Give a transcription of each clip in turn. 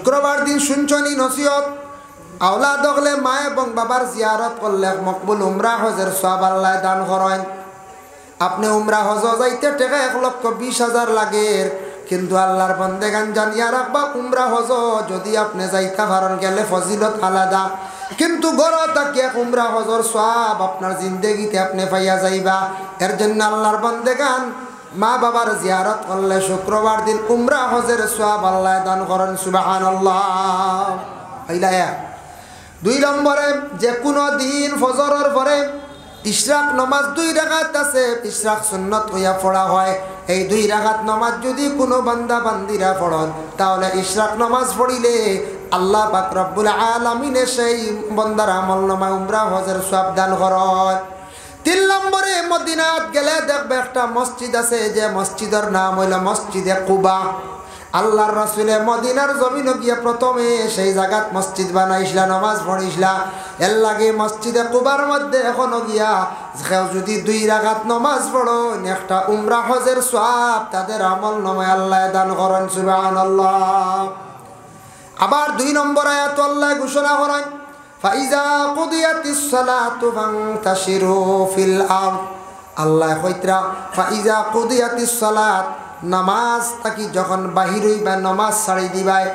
শুক্রবার দিন শুনছনি নসিহত আওলাদ হলে মা এবং বাবার জিয়ারত করলে মকবুল উমরা হজের সওয়াব আল্লাহ দান করেন। আপনি উমরা হজ যাইতে টাকা 1,20,000 লাগে, কিন্তু আল্লাহর বান্দেগান জানিয়া রাখবা উমরা হজ যদি আপনি যাইতে পারেন গেলে ফজিলত আলাদা, কিন্তু গড় তাকিয়া উমরা হজর সওয়াব আপনার জিন্দেগিতে আপনি পাইয়া যাইবা। এর জন্য আল্লাহর বান্দেগান মা বাবার জিয়ারত করলে শুক্রবার দিন উমরা হজের সওয়াব আল্লাহ দান করেন। সুবহানাল্লাহ। হইলা এক। 2 নম্বরে যে কোনো দিন ফজরের পরে ইশরাক নামাজ 2 রাকাত আছে, ইশরাক সুন্নত হইয়া পড়া হয়। এই 2 রাকাত নামাজ যদি কোনো বান্দা বান্দিরা পড়ন তাহলে ইশরাক নামাজ পড়িলে আল্লাহ পাক রব্বুল আলামিনে সেই বান্দার আমলনামায় উমরা হজের সওয়াব দান করেন। 3 নম্বরে মদিনাত গেলে দেখবে একটা মসজিদ আছে, যে মসজিদের নাম হইল মসজিদে কুবা। আল্লাহর রাসূলে মদিনার জমিনে গিয়ে প্রথমে সেই জায়গাত মসজিদ বানাইছিলা, নামাজ পড়িছিলা। এর লাগে মসজিদে কুবার মধ্যে এখনো গিয়া কেউ যদি 2 রাকাত নামাজ পড়ো একটা উমরা হজের সওয়াব তাদের আমলনামায় আল্লাহ দান করেন। সুবহানাল্লাহ। আবার 2 নম্বর আয়াত আল্লাহ ঘোষণা করেন ফাইজা কুদিয়াতিস সালাতু ফান্তাশিরু ফিল আরদ। আল্লাহ কইতরা ফাইজা কুদিয়াতিস সালাত, নামাজ তাকি যখন বাহির হইবা নামাজ ছাড়ি দিবাই,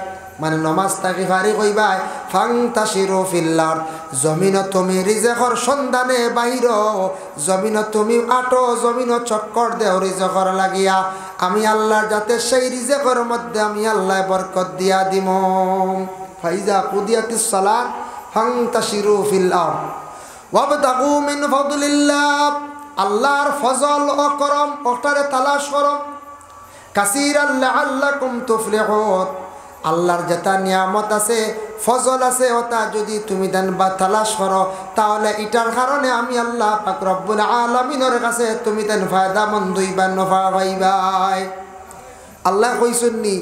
মানে নামাজ তাকি ফারিগ হইবাই, ফান্তাশিরু ফিল আরদ, জমিন তুমি রিজেকর সন্ধানে বাহির, জমিন তুমি আটো, জমিন চক্কর দেও রিজেকর লাগিয়া। আমি আল্লাহ যাতে সেই রিজেকর মধ্যে আমি আল্লাহ বরকত দিয়া দিম। ফাইজা কুদিয়াতিস সালাত ফান্তাশিরু ফিল আরদ ওয়াবতাগু মিন ফাদলিল্লাহ। আল্লাহর ফজল ও করম ওটারে তালাশ করো। কাসীরান লাআল্লাকুম তুফলিহুন। আল্লাহর যেটা নিয়ামত আছে, ফজল আছে, ওটা যদি তুমি দেন বা তালাশ করো তাহলে এটার কারণে আমি আল্লাহ পাক রব্বুল আলামিনের কাছে তুমি দেন ফায়দা মন্দ হইবা, নফা পাইবাই। আল্লাহ কইছুননি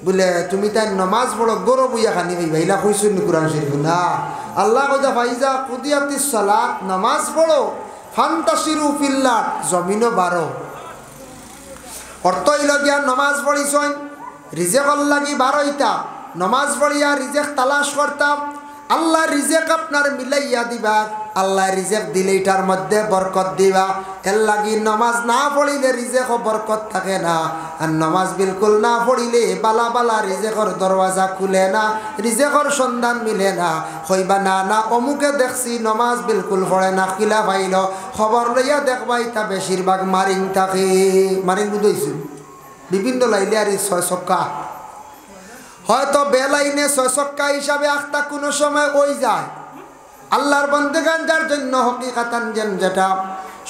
বলে তুমি তাই নামাজ পড়ো গরো বইয়া খানি হইবা, ইলা কইছুননি কুরআন শরীফ না। আল্লাহ কইতা ফাইজা কুদিয়াতিস সালাত, নামাজ পড়ো, ফান্তাশিরু ফিল আরদ, জমিনও বারো। অর্থ হইল গিয়া নামাজ পড়িছন রিজেকর লাগি বারোইতা, নামাজ পড়িয়া রিজেক তালাশ করতাম, আল্লাহ রিজেক আপনার মিলাইয়া দিবা। আল্লাহ রিজেক দিলে এটার মধ্যে বরকত দিবা। এর লাগি নামাজ না পড়িলে রিজেকও বরকত থাকে না, আর নামাজ বিলকুল না পড়িলে বালা বালা রিজেকর দরওয়াজা খুলে না, রিজেকর সন্ধান মিলে না। হইবা না না অমুকে দেখছি নামাজ বিলকুল পড়ে না, কিলা পাইল খবর লইয়া দেখবাই তা বেশিরভাগ মারিং থাকে। মারিং বুঝাইছি বিভিন্ন লাইলে আর 6 ছক্কা, হয়তো বেলাইনে 6 ছক্কা হিসাবে আখতা কোনো সময় ওই যায়। আল্লাহর বান্দাগান যার জন্য হকিকাতান যেটা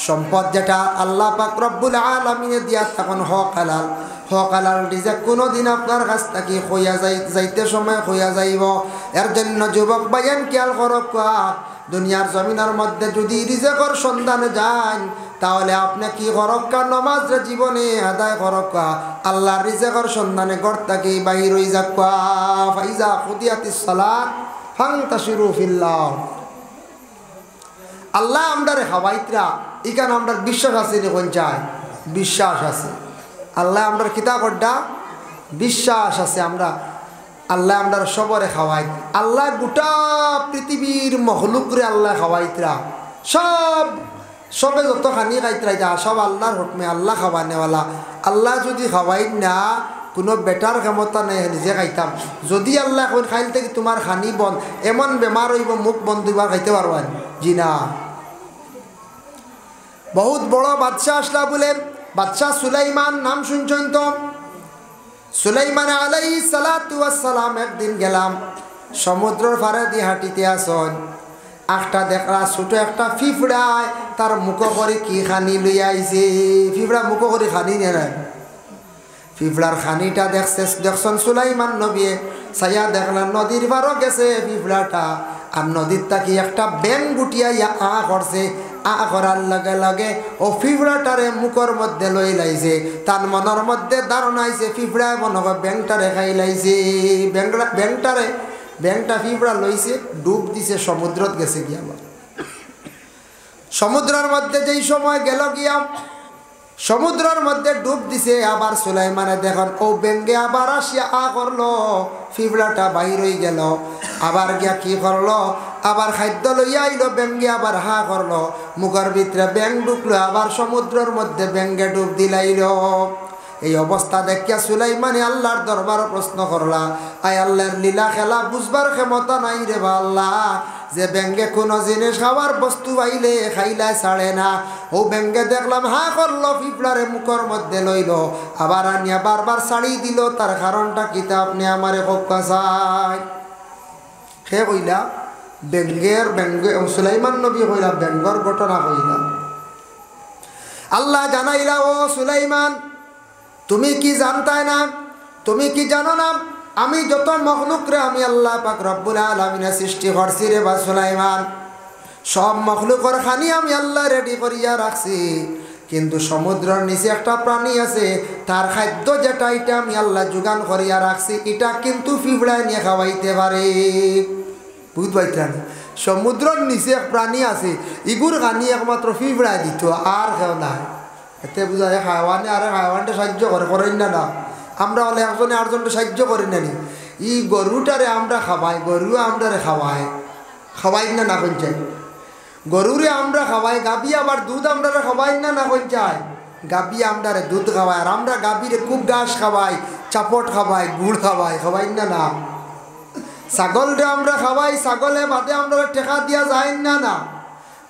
সম্পদ, যেটা আল্লাহ পাক রব্বুল আলামিনে দিয়া তখন হক হালাল রিজেক কোনোদিন আপনার কাছ থেকে হইয়া যাইতে সময় হইয়া যাইব। এর জন্য যুবক ভাইয়ান খেয়াল করক, দুনিয়ার জমিনের মধ্যে যদি রিজেকর সন্ধানে যান তাহলে আপনি কি করক্কা, নামাজ জীবনে আদায় করক্কা, আল্লাহর রিজেকর সন্ধানে ঘর থেকে বাহির হই যাক্কা। ফাইজা কুদিয়াতিস সালাত ফান্তাশিরু ফিল আরদ। আল্লাহ আমরারে খাওয়াইতরা এখানে আমরা বিশ্বাস আছে নি, কোন চাই বিশ্বাস আছে। আল্লাহ আমরা কিতা করডা বিশ্বাস আছে, আমরা আল্লাহ আমরা সবরে খাওয়াই। আল্লাহ গোটা পৃথিবীর মখলুকরে আল্লাহ খাওয়াইতরা, সবে যত খানি খাইতরা যা সব আল্লাহর হুকমে, আল্লাহ খাওয়ানেওয়ালা। আল্লাহ যদি খাওয়াই না কোনো বেটার ক্ষমতা নেই নিজে খাইতাম। যদি আল্লাহ কোন খাইল থেকে তোমার খানি বন্ধ, এমন বেমার হইব মুখ বন্ধ হইবার খাইতে পারবেন জি না। বহুত বড় বাদশাহ আসলা বলে, বাদশাহ সুলাইমান নাম শুনছেন তো? সুলাইমান আলাইহিস সালাতু ওয়াস সালাম একদিন গেলাম সমুদ্রের পাড়ে দিয়ে হাঁটিতে আসন, একটা দেখলা ছোট একটা ফিফড়ায় তার মুখ করে কি খানি লইয়া আইছে। ফিফড়া মুখ করে খানি নেয়, ফিফড়ার খানিটা দেখছেন সুলাইমান নবী ছায়া দেখলেন নদীর পারও গেছে ফিফড়াটা, আর নদীর তাকি একটা ব্যাং গুটিয়া করছে। করার লগে লগে ও ফিফড়াটারে মুখর মধ্যে লই লাইছে। তার মনের মধ্যে ধারণা আইছে ফিফড়ায় মনে হয় ব্যাংটারে খাই লাইছে। ব্যাংটা ফিফড়া লইছে, ডুব দিছে, সমুদ্রত গেছে গিয়া। সমুদ্রের মধ্যে যেই সময় গেল গিয়া সমুদ্রের মধ্যে ডুব দিছে। আবার সুলাইমানে দেখেন ও বেঙ্গে আবার আসিয়া করলো, ফিবলাটা বাহির হয়ে গেল। আবার গিয়া কি করলো, আবার খাদ্য লইয়া আইলো, বেঙ্গে আবার করলো, মুখের ভিতরে ব্যাং ঢুকলো, আবার সমুদ্রের মধ্যে বেঙ্গে ডুব দিলাইল। এই অবস্থা দেখিয়া সুলাইমানে আল্লাহর দরবারে প্রশ্ন করলা, আয় আল্লাহর লীলা খেলা বুঝবার ক্ষমতা নাই রে বা আল্লাহ, যে ব্যাঙ্গে কোনো জিনিস খাওয়ার বস্তু পাইলে খাইলাই ছাড়ে না। ও ব্যাঙ্গে দেখলাম করলো, পিঁপড়ারে মুখের মধ্যে লইল, আবার আনিয়া বারবার ছাড়ি দিল, তার কারণটা কিতা আপনি আমারে কক্কা চাই। সে কইলা ব্যাঙ্গে সুলাইমান নবী কইলা ব্যাঙ্গর ঘটনা কইলা। আল্লাহ জানাইলা, ও সুলাইমান তুমি কি জানতাই না, তুমি কি জানো না আমি যত মখলুক রে আমি আল্লাহ পাক রব্বুল আলামিন সৃষ্টি করছি রে বা সুলাইমান, সব মখলুকর খানি আমি আল্লাহ রেডি করিয়া রাখছি, কিন্তু সমুদ্রের নিচে একটা প্রাণী আছে, তার খাদ্য যেটা এটা আমি আল্লাহ যোগান করিয়া রাখছি, এটা কিন্তু পিঁপড়ায় নিয়ে খাওয়াইতে পারে। বুঝতে পারছেন, সমুদ্রের নিচে এক প্রাণী আছে, ইগুর খানি একমাত্র পিঁপড়ায় দিত, আর কেউ নাই। এতে বুঝা যায় হাইওয়ানে আর হাইওয়ানটা সাহায্য করেন না। আমরা হলে একজনে আরেকজনটা সাহায্য করি না নি। ই গরুটারে আমরা খাওয়াই, গরু আমরারে খাওয়াই না কঞ্চাই, গরুরে আমরা খাওয়াই, গাবি আবার দুধ আমরা খাওয়াই না কঞ্চাই, গাবি আমরারে দুধ খাওয়াই, আর আমরা গাবিরে খুব ঘাস খাওয়াই, চাপট খাওয়াই, গুড় খাওয়াই না। ছাগলরে আমরা খাওয়াই, ছাগলে বাদে আমরা টেকা দিয়া যায় না।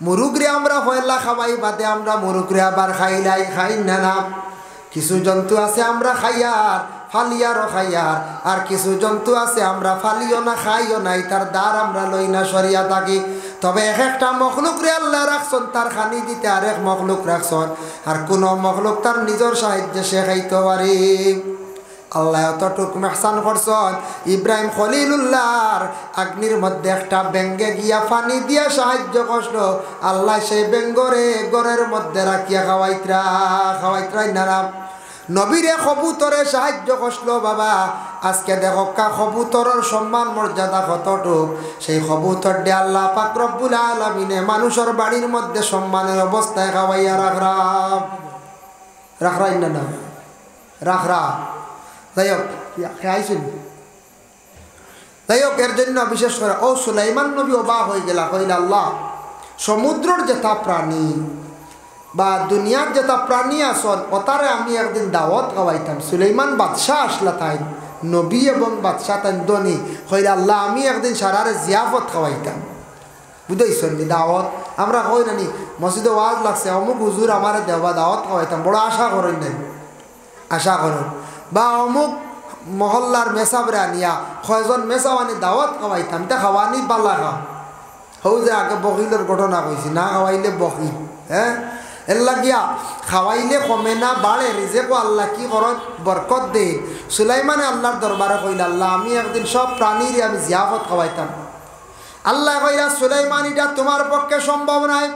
মুরুগরে আমরা পয়লা খাওয়াই, বাদে আমরা মুরুগরে আবার খাই না। কিছু জন্তু আছে আমরা খাইয়ার ফালিয়ারও খাইয়ার, আর কিছু জন্তু আছে আমরা ফালিও না খাইও নাই, তার দ্বার আমরা লই না সরিয়া থাকি। তবে এক একটা মখলুক রে আল্লাহ রাখছন তার খানি দিতে, আর এক মখলুক রাখছন, আর কোন মখলুক তার নিজের সাহায্যে সে খাইতে পারে। আল্লাহ এতটুক মেহসান করছেন, ইব্রাহিম খলিলুল্লাহর আগ্নির মধ্যে একটা ব্যাঙ্গে গিয়া পানি দিয়া সাহায্য করল, আল্লাহ সেই ব্যাঙ্গরে ঘরের মধ্যে রাখিয়া খাওয়াইত্রাই না। নবীরে কবুতরে সাহায্য করল। বাবা আজকে দেখো কবুতরের সম্মান মর্যাদা কতটুক, সেই কবুতর দিয়ে আল্লাহ পাক রব্বুল আলামিনে মানুষের বাড়ির মধ্যে সম্মানের অবস্থায় খাওয়াইয়া রাখরাই না রাখরা। যাই হোক এর জন্য বিশেষ করে ও সুলাইমান নবী অবাক হয়ে গেলা, কইলা আল্লাহ সমুদ্রের যেটা প্রাণী বা দুনিয়ার যেটা প্রাণী আসল ওতারে আমি একদিন দাওয়াত খাওয়াইতাম। সুলাইমান বাদশাহ আসলা তাই নবী এবং বাদশাহ তাই দনি, কইলা আল্লাহ আমি একদিন সারারে জিয়াফত খাওয়াইতাম। বুঝাইছেন দাওয়াত আমরা কই নানি মসজিদে ওয়াজ লাগছে, অমুক হুজুর আমার দেওয়া দাওয়াত খাওয়াইতাম, বড় আশা করেন নাই, আশা করেন। বা অমুক মহল্লার মেসাবরে আনিয়া কয়জন মেসাও আনি দাওয়াত খাওয়াইতাম, তা খাওয়ানি পাল্লা খাও। হৌ যে আগে বকিলের ঘটনা কইছি, না খাওয়াইলে বকিল, হ্যাঁ এর লাগিয়া খাওয়াইলে কমে না বাড়ে, রিজেকও আল্লাহ কি করেন বরকত দে। সুলাইমানে আল্লাহর দরবারে কইলা আল্লাহ আমি একদিন সব প্রাণীর আমি জিয়াফত খাওয়াইতাম। আল্লাহ কইলা সুলাইমান এটা তোমার পক্ষে সম্ভব নাই।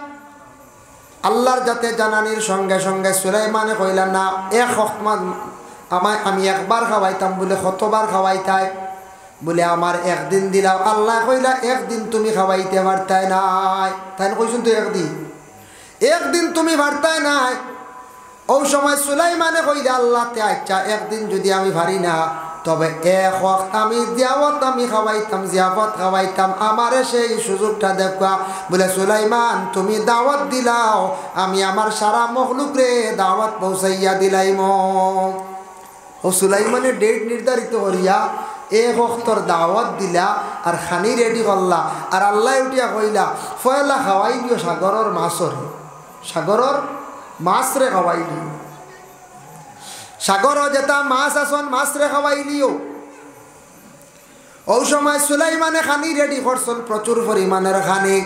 আল্লাহর যাতে জানানির সঙ্গে সঙ্গে সুলাইমানে কইলা না এক হকমান আমি একবার খাওয়াইতাম বলে কতবার খাওয়াইতাই, বলে আমার একদিন দিলাম। আল্লাহ কইলা একদিন তুমি খাওয়াইতে পারতাই নাই, তাই কইছুন তো একদিন তুমি পারতাই নাই। ওই সময় সুলাইমানে কইলা আল্লাহ তে আচ্ছা একদিন যদি আমি পারি না, তবে এক ওয়াক্ত আমি দাওয়াত আমি খাওয়াইতাম, জিয়াফত খাওয়াইতাম, আমারে সেই সুযোগটা দেখা। বলে সুলাইমান তুমি দাওয়াত দিলাও, আমি আমার সারা মখলুক রে দাওয়াত পৌঁছাইয়া দিলাইম। ও সুলাইমানের ডেট নির্ধারিত করিয়া এক ওয়াক্তর দাওয়াত দিলা আর খানি রেডি করলা, আর আল্লাহ উঠিয়া কইলা ফয়লা খাওয়াই দিও সাগরের মাছরে, সাগরের মাছ রে খাওয়াই দিও, সাগর যেটা মাছ আসন মাছ রে খাওয়াই দিও। ওই সময় সুলাইমানে খানি রেডি করছেন, প্রচুর পরিমাণের খানি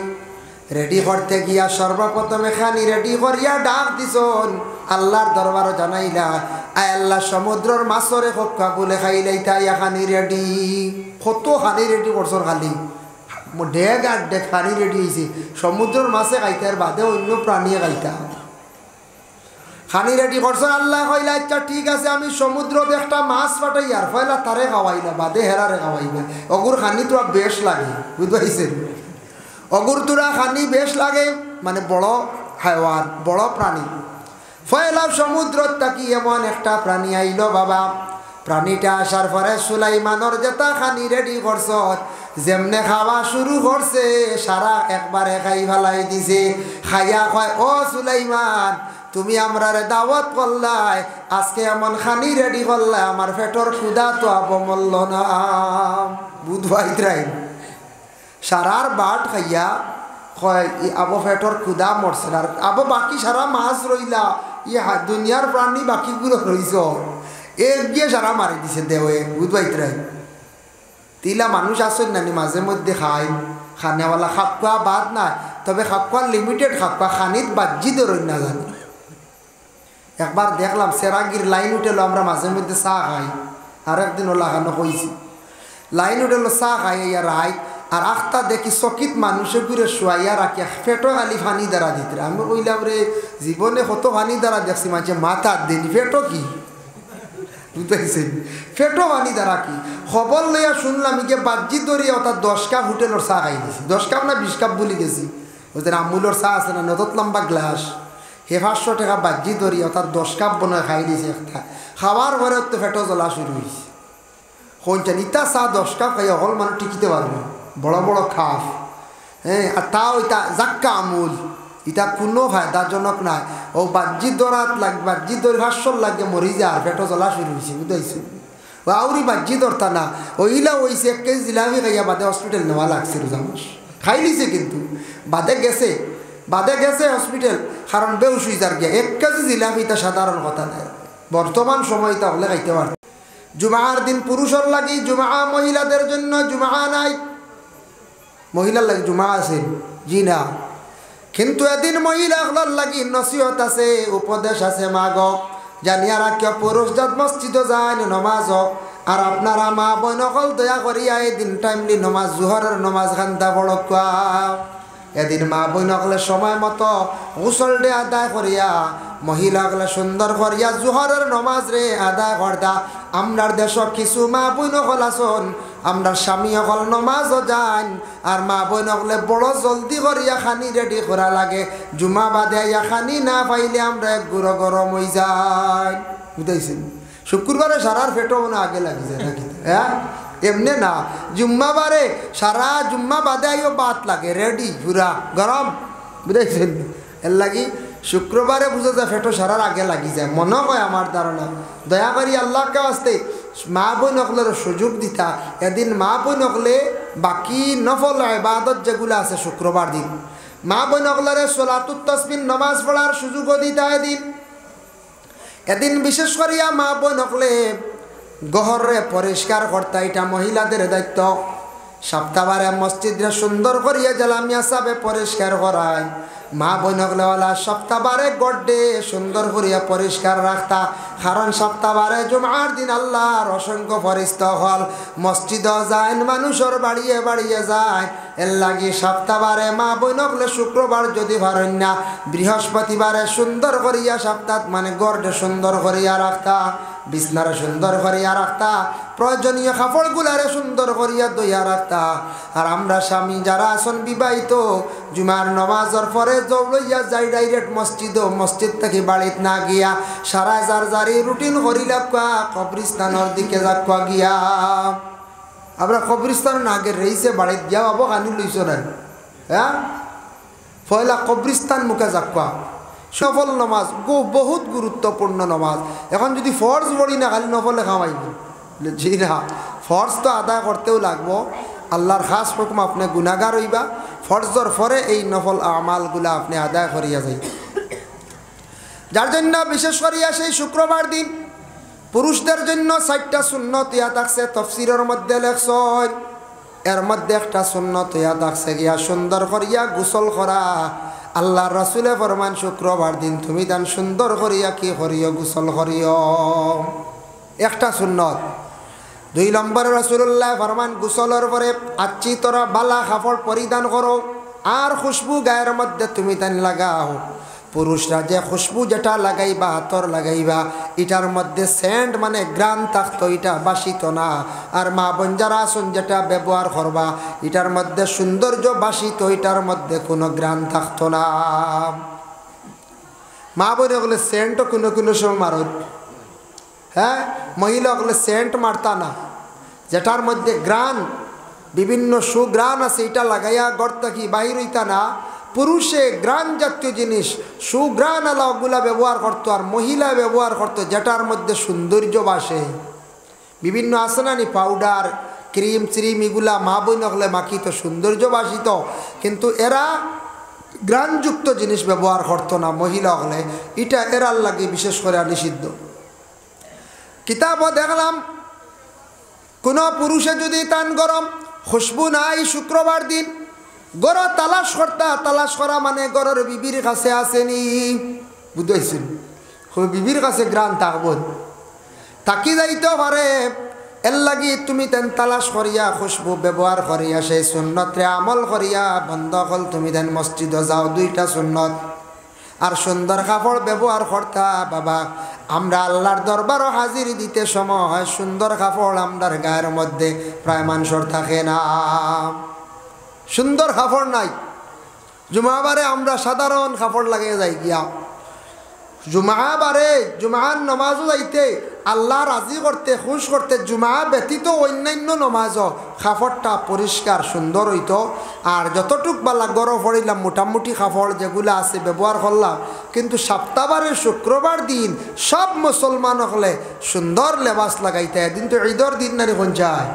রেডি করতে গিয়া সর্বপ্রথমে খানি রেডি করিয়া ডাক দিছন আল্লাহর দরবারে জানাইলা, আয় আল্লাহ সমুদ্রের মাছরে খোকা বলে খাইলাই তাই খানি রেডি। কত খানি রেডি করছন, খালি ডেগ আর ডেগ খানি রেডি হয়েছে, সমুদ্রের মাছে খাইতে আর বাদে অন্য প্রাণীয়ে খাইতা। খানি রেডি করছন, আল্লাহ কইলা আচ্ছা ঠিক আছে আমি সমুদ্রতে একটা মাছ পাঠাই আর ফয়লা তারে খাওয়াইলা, বাদে হেরারে খাওয়াইবা। অগুর খানি তোরা বেশ লাগে, বুঝতে পারছেন, অগুর তোরা খানি বেশ লাগে, মানে বড় হাইওয়ান বড় প্রাণী। ফয়লা সমুদ্র তাকি এমন একটা প্রাণী আইলো বাবা। প্রাণীটা আসার পরে সুলাইমানর যেটা খানি রেডি করছ, যেমনে খাওয়া শুরু করছে সারা একবারে খাই ফেলাই দিছে। খাইয়া কয়, ও সুলাইমান, তুমি আমরারে দাওয়াত করলাই, আজকে এমন খানি রেডি করলাই, আমার পেটর ক্ষুধা তো অবমূল্য না। বুধবাইত্রাই সারার বাট খাইয়া কয় আবো পেটর ক্ষুধা মরছে আর আবো বাকি সারা মাছ রইলা, দুনিয়ার প্রাণী বাকিগুলো রইছ, এক গিয়ে সারা মারি দিছে দেওয়ে। বুধবাইত্রাই তিলা মানুষ আসেন নানি মাঝে মধ্যে খায়, খানেওয়ালা খাপ খোয়া বাদ নাই, তবে খাপ খোয়া লিমিটেড খাপ খোয়া, খানিত বাজ্জি ধরুন না জানি। একবার দেখলাম সেরাগির লাইন উঠেলো, আমরা মাঝে মধ্যে চা খাই, আর একদিন ও লাগানো হয়েছি, লাইন উঠেলো চা খাই ইয়া রায়, আর আখতা দেখি চকিত মানুষে ঘুরে শোয়াইয়া রাখি ফেটো খালি ফানি দ্বারা দিতে। আমি কইলাম রে জীবনে কত ফানি দ্বারা দেখছি, মাঝে মাথা দিন ফেটো কি বুঝতেছেন, ফেটো পানি দ্বারা কি খবর লইয়া শুনলাম ইকে বাজ্জি ধরিয়া অর্থাৎ 10 কাপ হোটেলের চা খাই দিছি, 10 কাপ না 20 কাপ বলি গেছি। ওদের আমুলের চা আছে না নতত লম্বা গ্লাস, 500 টাকা বাজ্জি ধরিয়া অর্থাৎ 10 কাপ বনায় খাই দিছি একটা। খাওয়ার পরে তো ফেটো জ্বলা শুরু হয়েছে। কোনছেন ইটা চা 10 কাপ খাইয়া হল মানে টিকিতে পারবো, বড় বড় খাপ, হ্যাঁ, আর তাও এটা জাক্কা আমুল, এটা কোনো ফায়দাজনক নাই। ও বাজ্জি দরাত লাগে, বাজ্জি দর 500 লাগে মরি যায় আর পেটো জ্বলা শুরু হয়েছে। বুঝাইছো ও আউরি বাজ্জি দরতা না, ওইলা হয়েছে 1 কেজি জিলাপি খাইয়া বাদে হসপিটাল নেওয়া লাগছে। রোজা মাস খাই লিছে কিন্তু বাদে গেছে হসপিটাল, কারণ বেউস হয়ে যার গিয়া 1 কেজি জিলাপি তা সাধারণ কথা নাই, বর্তমান সময় তাহলে খাইতে পারত। জুমার দিন পুরুষের লাগি জুমা, মহিলাদের জন্য জুমা নাই। মহিলার লাগি জুমা আছে জি না, কিন্তু এদিন মহিলাগুলোর লাগি নসিহত আছে, উপদেশ আছে। মাগ জানিয়া রাখিয়া পুরুষ জাত মসজিদ যায় নমাজ, আর আপনারা মা বোন অকল দয়া করিয়া এদিন টাইমলি নমাজ, জোহরের নমাজ খান্তা পড়কা। এদিন মা বোন অকলে সময় মতো গোসল ডে আদায় করিয়া, মহিলাগুলো সুন্দর করিয়া জোহরের নমাজ রে আদায় করদা। আমরার দেশ কিছু মা বোন অকল আসন, আমরা স্বামী অকল নমাজও যান, আর মা বোন অকলে বড় জলদি করিয়া খানি রেডি করা লাগে। জুমা বাদে আইয়া খানি না পাইলে আমরা এক গুঁড়ো গরম হয়ে যাই। বুঝাইছেন শুক্রবারে সারার ফেটো মনে আগে লাগি যায় নাকি? হ্যাঁ, এমনি না, জুম্মাবারে সারা জুম্মা বাদে আইও বাত লাগে রেডি পুরা গরম। বুঝাইছেন এর লাগি শুক্রবারে বুঝা যায় ফেটো সারার আগে লাগি যায় মনে হয় আমার ধারণা। দয়া করি আল্লাহকে আসতে মা বোন অকলের সুযোগ দিতা। এদিন মা বোন অকলে বাকি নফল ইবাদত যেগুলো আছে শুক্রবার দিন মা বোন অকলের সলাতুত তাসবিহ নামাজ পড়ার সুযোগও দিতা। এদিন বিশেষ করিয়া মা বোন অকলে গহরে পরিষ্কার করতা, এটা মহিলাদের দায়িত্ব। সপ্তাহবারে মসজিদে সুন্দর করিয়া জালামিয়া সাবে পরিষ্কার করায়। মা বোনগলেওয়ালা সপ্তাহবারে গড্ডে সুন্দর করিয়া পরিষ্কার রাখতা, কারণ সপ্তাহবারে জুমার দিন আল্লাহর অসংখ্য ফরিস্তা হল মসজিদ যায়, মানুষের বাড়িয়ে বাড়িয়ে যায়। এর লাগি সপ্তাহবারে মা বোনগলে শুক্রবার যদি পারেন না, বৃহস্পতিবারে সুন্দর করিয়া সপ্তাহ মানে গড়ে সুন্দর করিয়া রাখতা, বিছনারে সুন্দর করিয়া রাখতা, প্রয়োজনীয় কাপড়গুলারে সুন্দর করিয়া দইয়া রাখতা। আর আমরা স্বামী যারা আসন বিবাহিত, জুমার নমাজের পরে দৌড়াইয়া যাই ডাইরেক্ট মসজিদ থেকে বাড়িত না গিয়া সারা জারি রুটিন করিলা কবরিস্তানের দিকে যাক গিয়া। আমরা কবরিস্তান আগে রয়েছে বাড়িত গিয়া বাবু কানি লইছ না, হ্যাঁ, পয়লা কবরিস্তান মুখে যাক। সফল নমাজ বহুত গুরুত্বপূর্ণ নমাজ। এখন যদি ফরজ পড়ি না খালি নফলে খাওয়াইব, জি না, ফরজ তো আদায় করতেও লাগবো। আল্লাহর খাস হুকুম আপনি গুনাহগার হইবা, ফরজর পরে এই নফল আমালগুলা আপনি আদায় করিয়া যাই। যার জন্য বিশেষ করিয়া সেই শুক্রবার দিন পুরুষদের জন্য 4টা সুন্নত ইয়া থাকছে, তফসিরের মধ্যে লেখছেন। এর মধ্যে একটা সুন্নত ইয়া থাকছে গিয়া সুন্দর করিয়া গোসল করা। আল্লাহ রাসূলে ফরমান শুক্রবার দিন তুমি তান সুন্দর করিয়া কি করিও, গোসল করিও, একটা সুন্নত। 2 নম্বরে রাসূলুল্লাহ ফরমান গোসলের পরে আচ্ছি তোরা বালা কাপড় পরিধান করো, আর খুশবু গায়ের মধ্যে তুমি তান লাগাও। পুরুষরা যে খুশবু যেটা লাগাইবা হাতর লাগাইবা, এটার মধ্যে সেন্ট মানে গ্রান থাকতো, এটা বাসিত না। আর মা বোন যারা আসুন যেটা ব্যবহার করবা, এটার মধ্যে সৌন্দর্য বাসিত, এটার মধ্যে কোনো গ্রান থাকতো না। মা বোন ওগুলো সেন্টও কোনো কোনো সময় মারত। হ্যাঁ, মহিলা ওগুলো সেন্ট মারতা না, যেটার মধ্যে গ্রান বিভিন্ন সুগ্রান আছে এটা লাগাইয়া গর্তা কি বাহির হইতা না। পুরুষে গ্রান জাতীয় জিনিস সুগ্রান আলাগুলা ব্যবহার করতো, আর মহিলা ব্যবহার করতো যেটার মধ্যে সৌন্দর্য বাসে। বিভিন্ন আসনানি পাউডার ক্রিম শ্রিম এগুলা মা বোন হলে মাখিত সৌন্দর্য বাসিত, কিন্তু এরা গ্রানযুক্ত জিনিস ব্যবহার করতো না মহিলা হলে। এটা এরার লাগে বিশেষ করে নিষিদ্ধ। কিতাবও দেখলাম কোনো পুরুষে যদি তান গরম খুশবু নাই শুক্রবার দিন গর তালাশ করতা, তালাশ করা মানে গরের বিবির কাছে আসেনি, বুঝতেছেন? বিবির কাছে গ্রান থাকব থাকি যাইতে পারে, এর লাগি তুমি তেন তালাশ করিয়া খুশবু ব্যবহার করিয়া সেই সুন্নতরে আমল করিয়া বন্ধ হল তুমি তেন মসজিদ যাও, দুইটা সুন্নত। আর সুন্দর কাপড় ব্যবহার করতা বাবা। আমরা আল্লাহর দরবারও হাজির দিতে সময় সুন্দর কাপড় আমরার গায়ের মধ্যে প্রায় মানুষের থাকে না, সুন্দর কাপড় নাই। জুমাবারে আমরা সাধারণ কাপড় লাগিয়ে যাই গিয়া, জুমাবারে জুমার নমাজও যাইতে আল্লাহ রাজি করতে খুশ করতে জুমা ব্যতীত অন্যান্য নমাজও কাপড়টা পরিষ্কার সুন্দর হইতো। আর যতটুক বালা গরম পড়িলাম মোটামুটি কাপড় যেগুলো আছে ব্যবহার করলাম, কিন্তু সপ্তাহবারে শুক্রবার দিন সব মুসলমান হলে সুন্দর লেবাস লাগাইতে। এদিন তো ঈদের দিন নানি কোন চায়,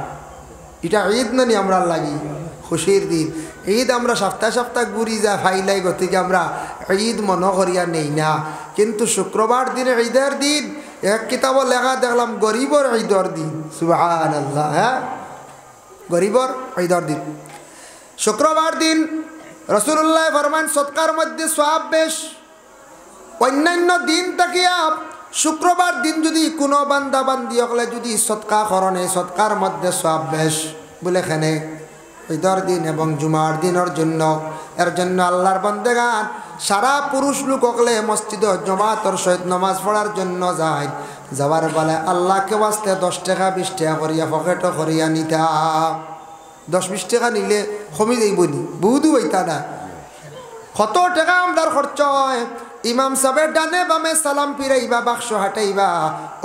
এটা ঈদ নানি আমরা লাগি খুশির দিন। ঈদ আমরা সপ্তাহে সপ্তাহে ঘুরি যায় ফাইলাই, গতিকে আমরা ঈদ মনে করিয়া নেই না। কিন্তু শুক্রবার দিনে ঈদের দিন এক কিতাব লেখা দেখলাম গরিবর ঈদের দিন। সুবহানাল্লাহ, হ্যাঁ গরিবর ঈদের দিন শুক্রবার দিন। রাসূলুল্লাহ ফরমান সদকার মধ্যে সওয়াব বেশ। অন্যান্য দিন তাকিয়া শুক্রবার দিন যদি কোনো বান্দা বান্দি হলে যদি সদকা করণে সদকার মধ্যে সওয়াব বেশ বলে এখানে ঈদের দিন এবং জুমার দিনের জন্য। এর জন্য আল্লাহর বান্দাগান সারা পুরুষ লোক হলে মসজিদ জমাতর সহিত নামাজ পড়ার জন্য যায়। যাওয়ার বেলায় আল্লাহকে বাঁচতে 10 টাকা 20 টাকা করিয়া পকেটও করিয়া নিতা। 10-20 টাকা নিলে কমে যাইবনি, বহুদু হইতা না। কত টাকা আমরা খরচ হয়। ইমাম সাহেবের ডানে বামে সালাম ফিরাইবা, বাক্স হাঁটাইবা।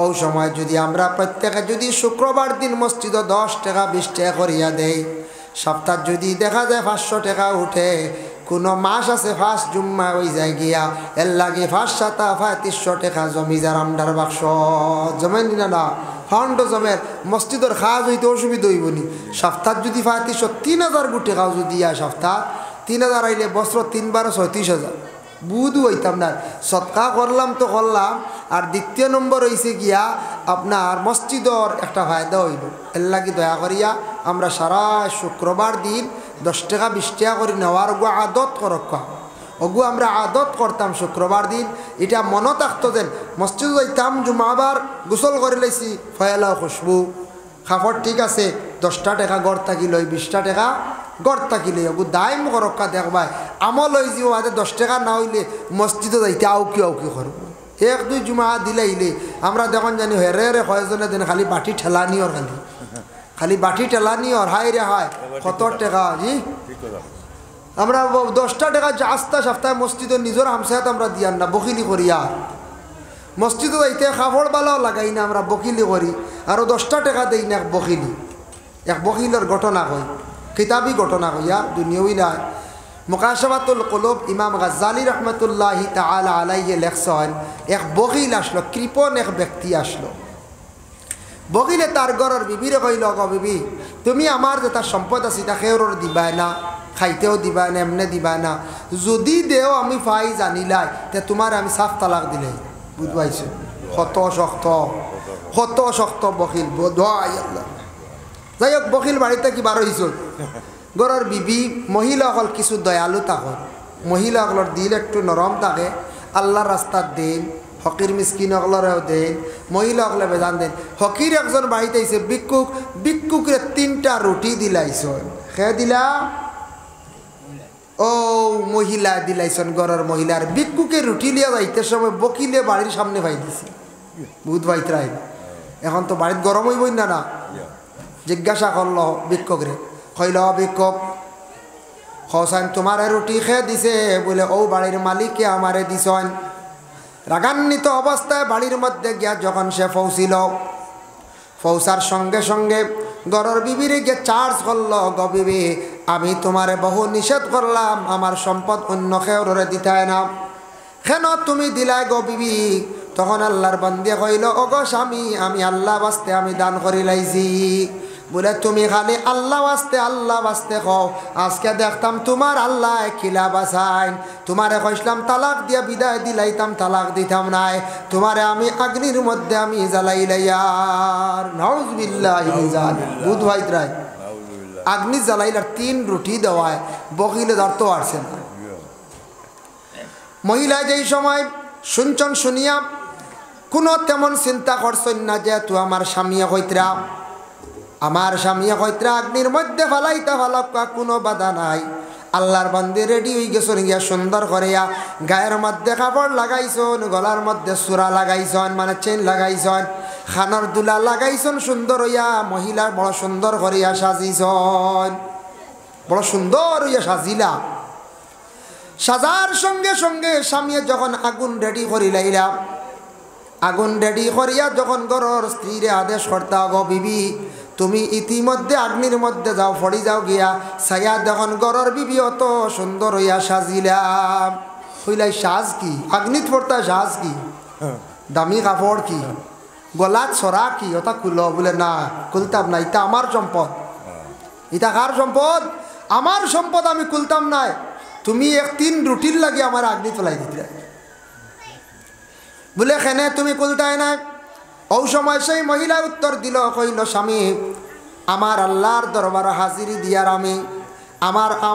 ও সময় যদি আমরা প্রত্যেকে যদি শুক্রবার দিন মসজিদ 10 টাকা 20 টাকা করিয়া দেই, সপ্তাহ যদি দেখা যায় 500 টাকা উঠে। কোনো মাস আছে ফার্স্ট জুম্মা হয়ে যায় গিয়া এর লাগে 5-7-300 টাকা জমি যার আমদার বাক্স জমে নিনা না ফান্ড জমের মসজিদের খাজ হইতে অসুবিধা হইবনি। সপ্তাহ যদি 3,000 গুটি খাও যদি সপ্তাহ 3,000 আইলে বছর 3 বার 36,000 বুধু হইতাম না। সৎকা করলাম তো করলাম, আর দ্বিতীয় নম্বর হয়েছে গিয়া আপনার মসজিদর একটা ফায়দা হইল। এর লাগি দয়া করিয়া আমরা সারা শুক্রবার দিন 10 টাকা 20 টাকা করে নেওয়ার গো আদত করক্কা ওগু আমরা আদত করতাম শুক্রবার দিন। এটা মনে থাকতো যেন মসজিদ যাইতাম জুমাবার গোসল করে লাইছি ফয়লা খুশবু কাপড় ঠিক আছে 10টা টাকা গড় থাকিল 20টা টাকা গড় থাকিলে ওগু দায়ম করক্কা দেখবাই আমল হয়ে যাব। আদে 10 টাকা না হইলে মসজিদে যাইতে আউকি করব। 1-2 জুমা দিলাইলে আমরা দেখুন জানি হেরে হেরে কয়েকজনে দিন খালি বাটি ঠেলানি ওর খালি বাটি ঠেলানি ওর হাই রে হায় কত টাকা জি আমরা 10টা টাকা আস্তা সপ্তাহে মসজিদে নিজের হামসায়াত আমরা দিয়ান না বকিলি করিয়া মসজিদে যাইতে কাপড় বালাও লাগাই না আমরা বকিলি করি। আরও 10টা টাকা দেই না এক বকিলের ঘটনা কই কিতাবি ঘটনা কইয়া দুনিয়াই না। মুকাশাফাতুল কুলুব ইমাম গাজ্জালি রহমতুল্লাহি তাআলা আলাইহি লেখছেন এক বকিল আসলো, কৃপণ এক ব্যক্তি আসলো। বকিলে তার ঘরের বিবিরে কইল, গো বিবি তুমি আমার যে তার সম্পদ আছে তা খেউর দিবাই না, খাইতেও দিবা না, এমনি দিবা না, যদি দেও আমি পাই জানিলাই তে তোমার আমি সাফ তালাক দিলাই। বুঝবাইছো কত শক্ত বকিল বোধাই আল্লাহ। যাই হোক বকিল বাড়িতে কি বার হইছ ঘরের বিবি মহিলা হল কিছু দয়ালু থাকল, মহিলা হলর দিল একটু নরম থাকে, আল্লাহর রাস্তার দেন ফকির মিসকিন হকলরেও দেন, মহিলা হকলে বেজান দেন। ফকির একজন বাড়িতে আইসে ভিক্ষুকরে 3টা রুটি দিলাইছ, খেয়ে দিলা ও মহিলা দিলাইছেন ঘরের মহিলার ভিক্ষুকে রুটি লিয়া যাইতে সময় বকিলে বাড়ির সামনে পাই দিছি। বুধ ভাইতরাই এখন তো বাড়িতে গরম হইবই না না। জিজ্ঞাসা করল ভিক্ষুকরে, কইল ভিক্ষুক হসান তোমার রুটি খেয়ে দিছে বলে ও বাড়ির মালিককে আমারে দিছেন। রাগান্বিত অবস্থায় বাড়ির মধ্যে গিয়া যখন সে পৌঁছিল, পৌঁছার সঙ্গে সঙ্গে ঘরের বিবিরে গিয়ে চার্জ করল, গো বিবি আমি তোমারে বহু নিষেধ করলাম আমার সম্পদ অন্য কেউরে দিতায় না, কেন তুমি দিলাই গো বিবি? তখন আল্লাহর বান্দা কইল, ও গো স্বামী আমি আল্লাহ বাস্তে আমি দান করি লাইছি। বলে তুমি খালি আল্লাহ বাস্তে কও, আজকে দেখতাম তোমার আল্লাহ খিলা বাসাইন, তোমারে কইসলাম তালাক দিয়া বিদায় দিলাইতাম, তালাক দিতাম নাই, তোমারে আমি অগ্নির মধ্যে আমি জ্বালাইলাইয়ার। নাউজুবিল্লাহি মিন যালিক। বুধ ভাইতরাই অগ্নি জ্বালাইলার 3 রুটি দেওয়ায় বকিলে ধরতে পারছে না। মহিলা যেই সময় শুনছন, শুনিয়া কোনো তেমন চিন্তা করছেন না, যেহেতু আমার স্বামী কইতরা অগ্নির মধ্যে ফালাইতা ফালাক্কা, কোনো বাধা নাই। আল্লাহর বান্দে রেডি হয়ে গেছেন, গিয়া সুন্দর করিয়া গায়ের মধ্যে কাপড় লাগাইছন, গলার মধ্যে সুরা লাগাইছন মানে চেন লাগাইছন, খানার দুলা লাগাইছন, সুন্দর হইয়া মহিলা বড় সুন্দর করিয়া সাজিছন, বড় সুন্দর হইয়া সাজিলা। সাজার সঙ্গে সঙ্গে স্বামী যখন আগুন রেডি করিলাইলা, আগুন রেডি করিয়া যখন ঘরের স্ত্রীরে আদেশ করতা, গো বিবি তুমি ইতিমধ্যে অগ্নির মধ্যে যাও, ফড়ি যাও গিয়া ছায়া যখন ঘরের বিবি অত সুন্দর হইয়া সাজিলাম। হইলাই সাজ কি? অগ্নিত পড়তা সাজ কি? দামি কাপড় কি? গলাত ছড়া কি? ওটা খুলো। বলে না খুলতাম না, এটা আমার সম্পদ। এটা কার সম্পদ? আমার সম্পদ, আমি খুলতাম নাই। তুমি 1-3 রুটির লাগে আমার অগ্নি তোলাই দিতে। বলে কেনে তুমি খুলতাই না? ও সময় সেই মহিলা উত্তর দিল, কইল স্বামী আমার আল্লাহর দরবার হাজিরি দিয়ার আমি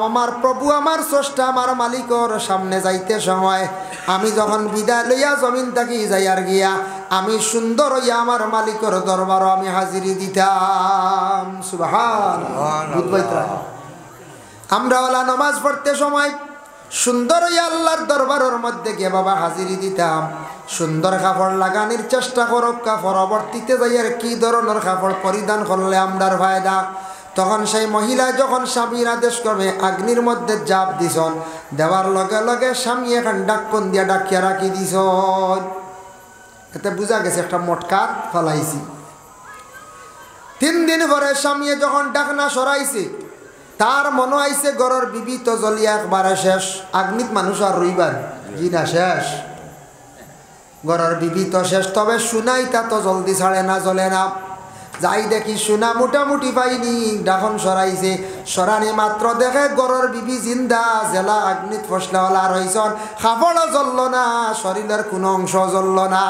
আমার প্রভু আমার স্রষ্টা আমার মালিকর সামনে যাইতে সময় আমি যখন বিদায় লইয়া জমিন থাকি যাইয়ার গিয়া আমি সুন্দর হইয়া আমার মালিকর দরবারও আমি হাজিরি দিতাম। সুবহানাল্লাহ। আমরা ওলা নামাজ পড়তে সময় সুন্দর হইয়া আল্লাহর দরবারের মধ্যে গিয়ে বাবা হাজিরি দিতাম। সুন্দর কাপড় লাগানোর চেষ্টা করো, পরবর্তীতে যাইয়ার কি ধরনের কাপড় পরিধান করলে আমরার ফায়দা। তখন সেই মহিলা যখন স্বামীর আদেশ করবে অগ্নির মধ্যে জাপ দিছন, দেওয়ার লগে লগে স্বামী এখন ডাক্কন দিয়া ডাকিয়া রাখি দিছন। এতে বোঝা গেছে একটা মটকাত ফলাইছি। 3 দিন পরে স্বামী যখন ডাকনা সরাইছে, তার মনে আইছে ঘরের বিবি তো জ্বলিয়া একবারে শেষ। অগ্নিত মানুষ আর রইবার জি না, শেষ। ঘরের বিবি তো শেষ, তবে সোনাই তা তো জলদি ছাড়ে না, জ্বলে না। যাই দেখি সোনা মোটামুটি পাইনি, ডাখন সরাইছে। সরানি মাত্র দেখে ঘরের বিবি জিন্দা, জেলা অগ্নিত ফসলাওয়ালা রইছন। কাপড়ও জ্বলল না, শরীরের কোনো অংশ জ্বলল না।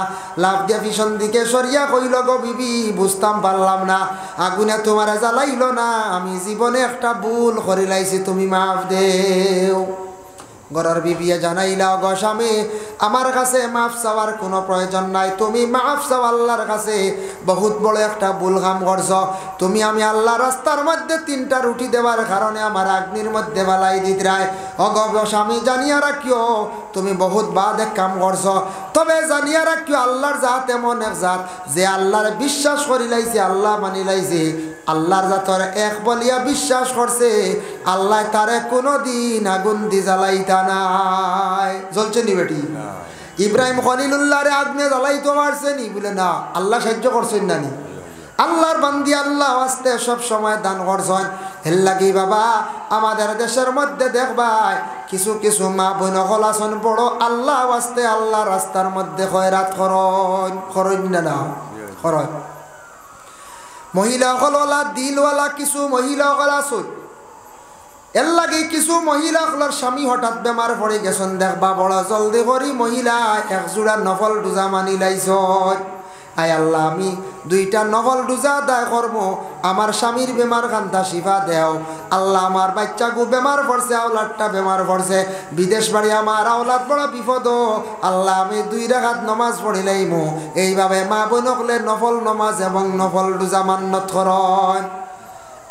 লাভ দিয়ে পিছন দিকে সরিয়া কইল, গো বিবি বুঝতাম পারলাম না, আগুনে তোমার জ্বালাইল না, আমি জীবনে একটা ভুল করিলাইছি, তুমি মাফ দেও। ঘরের বিবিয়ে জানাইলা, গো স্বামী আমার কাছে মাফ চাওয়ার কোনো প্রয়োজন নাই, তুমি মাফ চাও আল্লাহর কাছে। বহুত বড় একটা ভুল কাম করছ তুমি। আমি আল্লাহ রাস্তার মধ্যে 3টা রুটি দেওয়ার কারণে আমার অগ্নির মধ্যে বালাই দিতরায়। গো স্বামী জানিয়া রাখিও তুমি বহুত বাদ এক কাম করছ, তবে জানিয়া রাখিও আল্লাহর জাত এমন এক জাত যে আল্লাহর বিশ্বাস করিলাইছে, আল্লাহ মানিলাইছে, আল্লাহর জাতর এক বলিয়া বিশ্বাস করছে, আল্লাহ তারে কোনোদিন আগুন দি জ্বালাইতা নাই। জ্বলছে নি বেটি? ইব্রাহিম খলিলুল্লাহরে আগুনে জ্বালাইতে পারছে নি? বলে না, আল্লাহ সাহায্য করছেন না নি? আল্লাহর বান্দি আল্লাহ আস্তে সব সময় দান করছেন। হেল লাগি বাবা আমাদের দেশের মধ্যে দেখবাই কিছু কিছু মা বোন হলাসন বড় আল্লাহ আস্তে আল্লাহ রাস্তার মধ্যে খয়রাত করন না খরচ। মহিলা হলওয়ালা দিলওয়ালা কিছু মহিলা হল আসুন। এর লাগে কিছু মহিলা হলার স্বামী হঠাৎ বেমার পড়ে গেছেন, দেখবা বড় জলদি করি মহিলা 1 জোড়া নফল রোজা মানি লাইছ। আয় আল্লাহ আমি 2টা নফল রোজা আদায় করবো, আমার স্বামীর বেমার কান্তা শিফা দেও। আল্লাহ আমার বাচ্চাগু বেমার পড়ছে, আওলাদটা বেমার পড়ছে, বিদেশ বাড়ি আমার আওলাদ বড় বিপদ। আল্লাহ আমি 2 রাকাত নমাজ পড়িলাইমু। এইভাবে মা বোনকলে নফল নমাজ এবং নফল রোজা মান্নত করেন।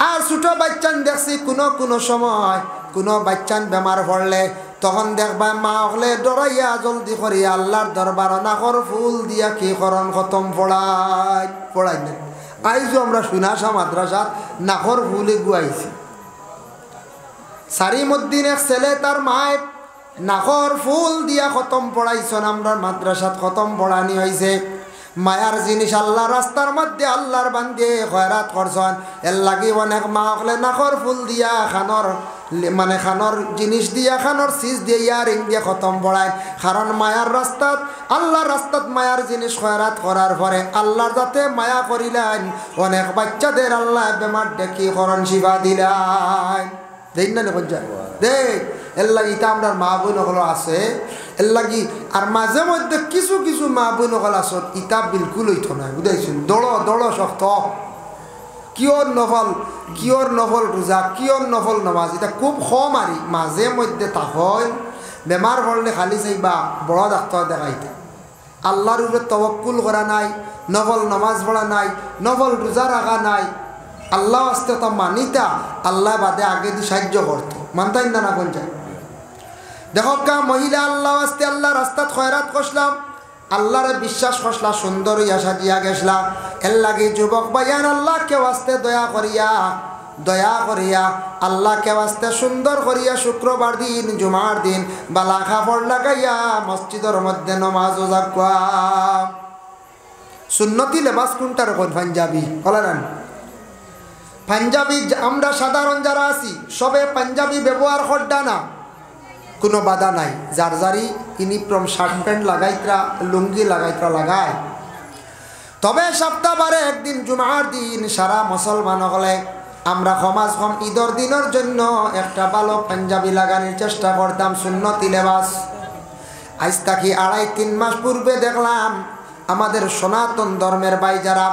আর ছোট বাচ্চান দেখছি কোনো সময় কোনো বাচ্চান বেমার পড়লে তখন দেখবা মা হলে ডরাইয়া জলদি করিয়া আল্লাহর দরবার নাকর ফুল দিয়া কি করন খতম পড়াই না। আইজো আমরা সুনাশা মাদ্রাসাত নাকর ফুলে গুয়াইছি। সারিমুদ্দিন এক ছেলে, তার মায় নাখর ফুল দিয়া খতম পড়াইছন, আমরা মাদ্রাসাত খতম পড়ানি হয়েছে। মায়ার জিনিস আল্লাহ রাস্তার মধ্যে আল্লাহর বান্দে খয়রাত করছন, এর লাগি অনেক মা হলে নাখর ফুল দিয়া খানর মানে খানর জিনিস দিয়া খানর সিজ দিয়ে ইয়ারিং দিয়ে খতম পড়ায়। কারণ মায়ার রাস্তাত আল্লাহর রাস্তাত মায়ার জিনিস খয়রাত করার পরে আল্লাহর যাতে মায়া করিলেন অনেক বাচ্চাদের আল্লাহ বেমার ডেকি করণ শিবা দিলেন। দেখ না দেখুন যায় দেখ, এর লাগি ইটা আমরা মা বোন হলো আছে, এর লাগি আর মাঝে মধ্যে কিছু কিছু মা বোন হল আছে ইটা বিলকুল হইত না, বুঝাইছেন? দড় দড় শক্ত, কিয়র নফল রোজা, কিয়র নফল নমাজ, এটা খুব কম আরি মাঝে মধ্যে তাহল বেমার করলে খালি চাইবা বড় ডাক্তার দেখাইতে। আল্লাহর উপরে তওয়াক্কুল করা নাই, নফল নমাজ পড়া নাই, নফল রোজা রাখা নাই, আল্লাহ আসতে তো মানিতা আল্লাহ বাদে আগে দিয়ে সাহায্য করতো, মানতাই না কোন যায়। দেখো কা মহিলা আল্লাহ আসতে আল্লাহ রাস্তাত খয়রাত করলাম, আল্লাহরে বিশ্বাস করলা, সুন্দর হইয়া সাজিয়া গেছলা। এর লাগে যুবক ভাইয়ান আল্লাহ কেউ আসতে দয়া করিয়া আল্লাহ কেউ আসতে সুন্দর করিয়া শুক্রবার দিন জুমার দিন বালা কাপড় লাগাইয়া মসজিদের মধ্যে নমাজ জাগা। সুন্নতি লেবাস কোনটার কোন? পাঞ্জাবি বলেন। পাঞ্জাবি আমরা সাধারণ যারা আছি সবে পাঞ্জাবি ব্যবহার করডা না, কোনো বাধা নাই। যার যারি ইউনিফর্ম শার্ট প্যান্ট লাগাইতরা লুঙ্গি লাগাইতরা লাগায়। তবে সপ্তাহবারে একদিন জুমার দিন সারা মুসলমান হলে আমরা সমাজ কম ঈদের দিনের জন্য একটা ভালো পাঞ্জাবি লাগানোর চেষ্টা করতাম, সুন্নতি লেবাস। আজ থাকি 2.5-3 মাস পূর্বে দেখলাম আমাদের সনাতন ধর্মের ভাই যারা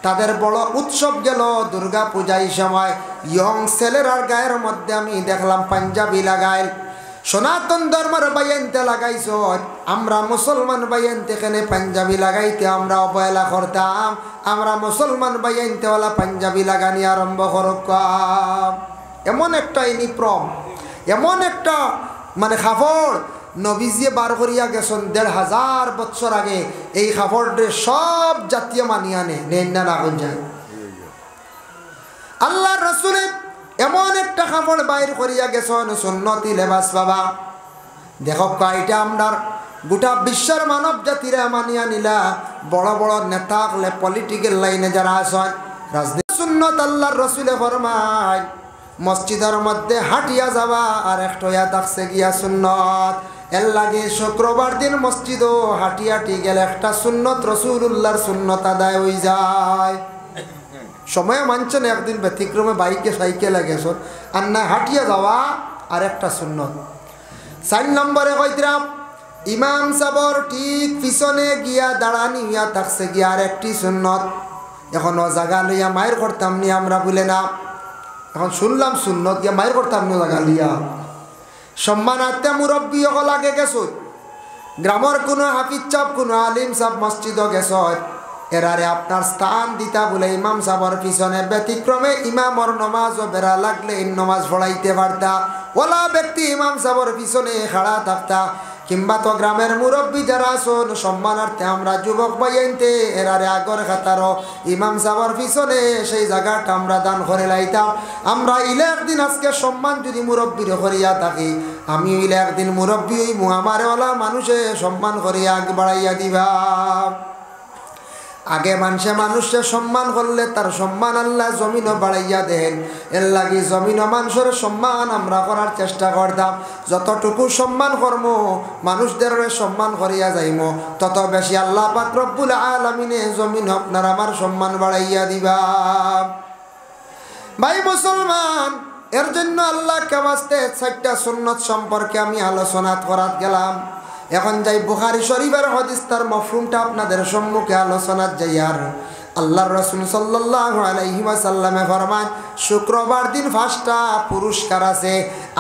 তাদের বড় উৎসব গেল দুর্গা পূজার সময় ইয়ং ছেলেরার গায়ের মধ্যে আমি দেখলাম পাঞ্জাবি লাগাইল। সনাতন ধর্মের বাইনতে লাগাইছ, আমরা মুসলমান বাইনতে এখানে পাঞ্জাবি লাগাইতে আমরা অবহেলা করতাম। আমরা মুসলমান বাইনতেওয়ালা পাঞ্জাবি লাগানি আরম্ভ করতাম। এমন একটা ইউনিফর্ম, এমন একটা মানে কাপড় নবীজিয়ে বার করিয়া গেছেন 1500 বছর আগে। এই কাপড়ে সব জাতীয় মানিয়া নেন না রাখুন যায়। আল্লাহর রাসূলে এমন একটা কাপড় বাইর করিয়া গেছেন সুন্নতি লেবাস বাবা। দেখো এটা আমরা গোটা বিশ্বের মানব জাতিরা মানিয়া নিলা। বড় বড় নেতা হলে পলিটিক্যাল লাইনে যারা আছেন রাজনীতি সুন্নত আল্লাহর রাসূলে ফরমায় মসজিদের মধ্যে হাঁটিয়া যাওয়া আর একটা থাকছে গিয়া সুন্নত। এর লাগে শুক্রবার দিন মসজিদও হাঁটি হাঁটি গেলে একটা সুন্নত রাসূলুল্লাহর সুন্নত আদায় হয়ে যায়। সময় মানছেন একদিন ব্যতিক্রমে বাইকে সাইকেলে গেছেন আর না হাঁটিয়া যাওয়া আর একটা সুন্নত। 4 নম্বরে কইতরাম ইমাম সাবর ঠিক পিছনে গিয়া দাঁড়ানি হইয়া থাকছে গিয়া আর একটি সুন্নত। এখন ও জায়গা লইয়া মায়ের করতাম নি আমরা বলে না, এখন শুনলাম সুন্নত গিয়া মায়ের করতাম নি জায়গা লইয়া। সম্মানার্থে মুরব্বী সকল আগে গেছ, গ্রামের কোনো হাফিজ চাপ কোনো আলিম সাহ মসজিদও গেছ, এরারে আপনার স্থান দিতা বলে ইমাম সাহর পিছনে ব্যতিক্রমে ইমামর নমাজও বেড়া লাগলে নমাজ পড়াইতে পারতা। ওলা ব্যক্তি ইমাম সাহর পিছনে খাড়া থাকতা। কিংবা তো গ্রামের মুরব্বী যারা আসুন সম্মানার্থে আমরা যুবক বাইনতে এরারে আগর খাতারও ইমাম সাহর পিছনে সেই জায়গাটা আমরা দান করে লাইতাম। আমরা ইলে একদিন আজকে সম্মান যদি মুরব্বীর করিয়া থাকি, আমি ইলে একদিন মুরব্বী হইমু, আমারে ওলা মানুষে সম্মান করিয়া আগ বাড়াইয়া দিবা। আগে মানুষে সম্মান করলে তার সম্মান আল্লাহ জমিনও বাড়াইয়া দেন। এর লাগি জমিন মানুষের সম্মান আমরা করার চেষ্টা করতাম। যতটুকু সম্মান করব মানুষদের সম্মান করিয়া যাইম, তত বেশি আল্লাহ পাক রব্বুল আলামিনে জমিন আপনার আমার সম্মান বাড়াইয়া দিবা। ভাই মুসলমান, এর জন্য আল্লাহ কেবাস্তে 4টা সুন্নত সম্পর্কে আমি আলোচনা করাত গেলাম। এখন যাই বুখারী শরীফের হাদিস তার মফহুমটা আপনাদের সম্মুখে আলোচনা যাইয়ার। আল্লাহর রাসূল সাল্লাল্লাহু আলাইহি ওয়াসাল্লামে ফরমান শুক্রবার দিন 5টা পুরস্কার আছে,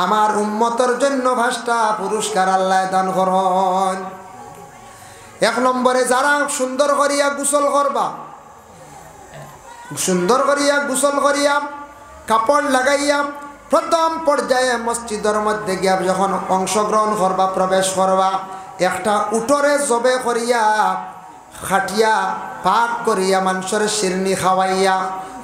আমার উম্মতের জন্য 5টা পুরস্কার আল্লাহ দান করেন। 1 নম্বরে যারা সুন্দর করিয়া গোসল করবা, সুন্দর করিয়া গোসল করিয়া কাপড় লাগাইয়া প্রথম পর্যায়ে মসজিদের মধ্যে গিয়া যখন অংশগ্রহণ করবা প্রবেশ করবা, একটা উটরে জবে করিয়া খাটিয়া পাক করিয়া মানুষের শিরনি খাওয়াইয়া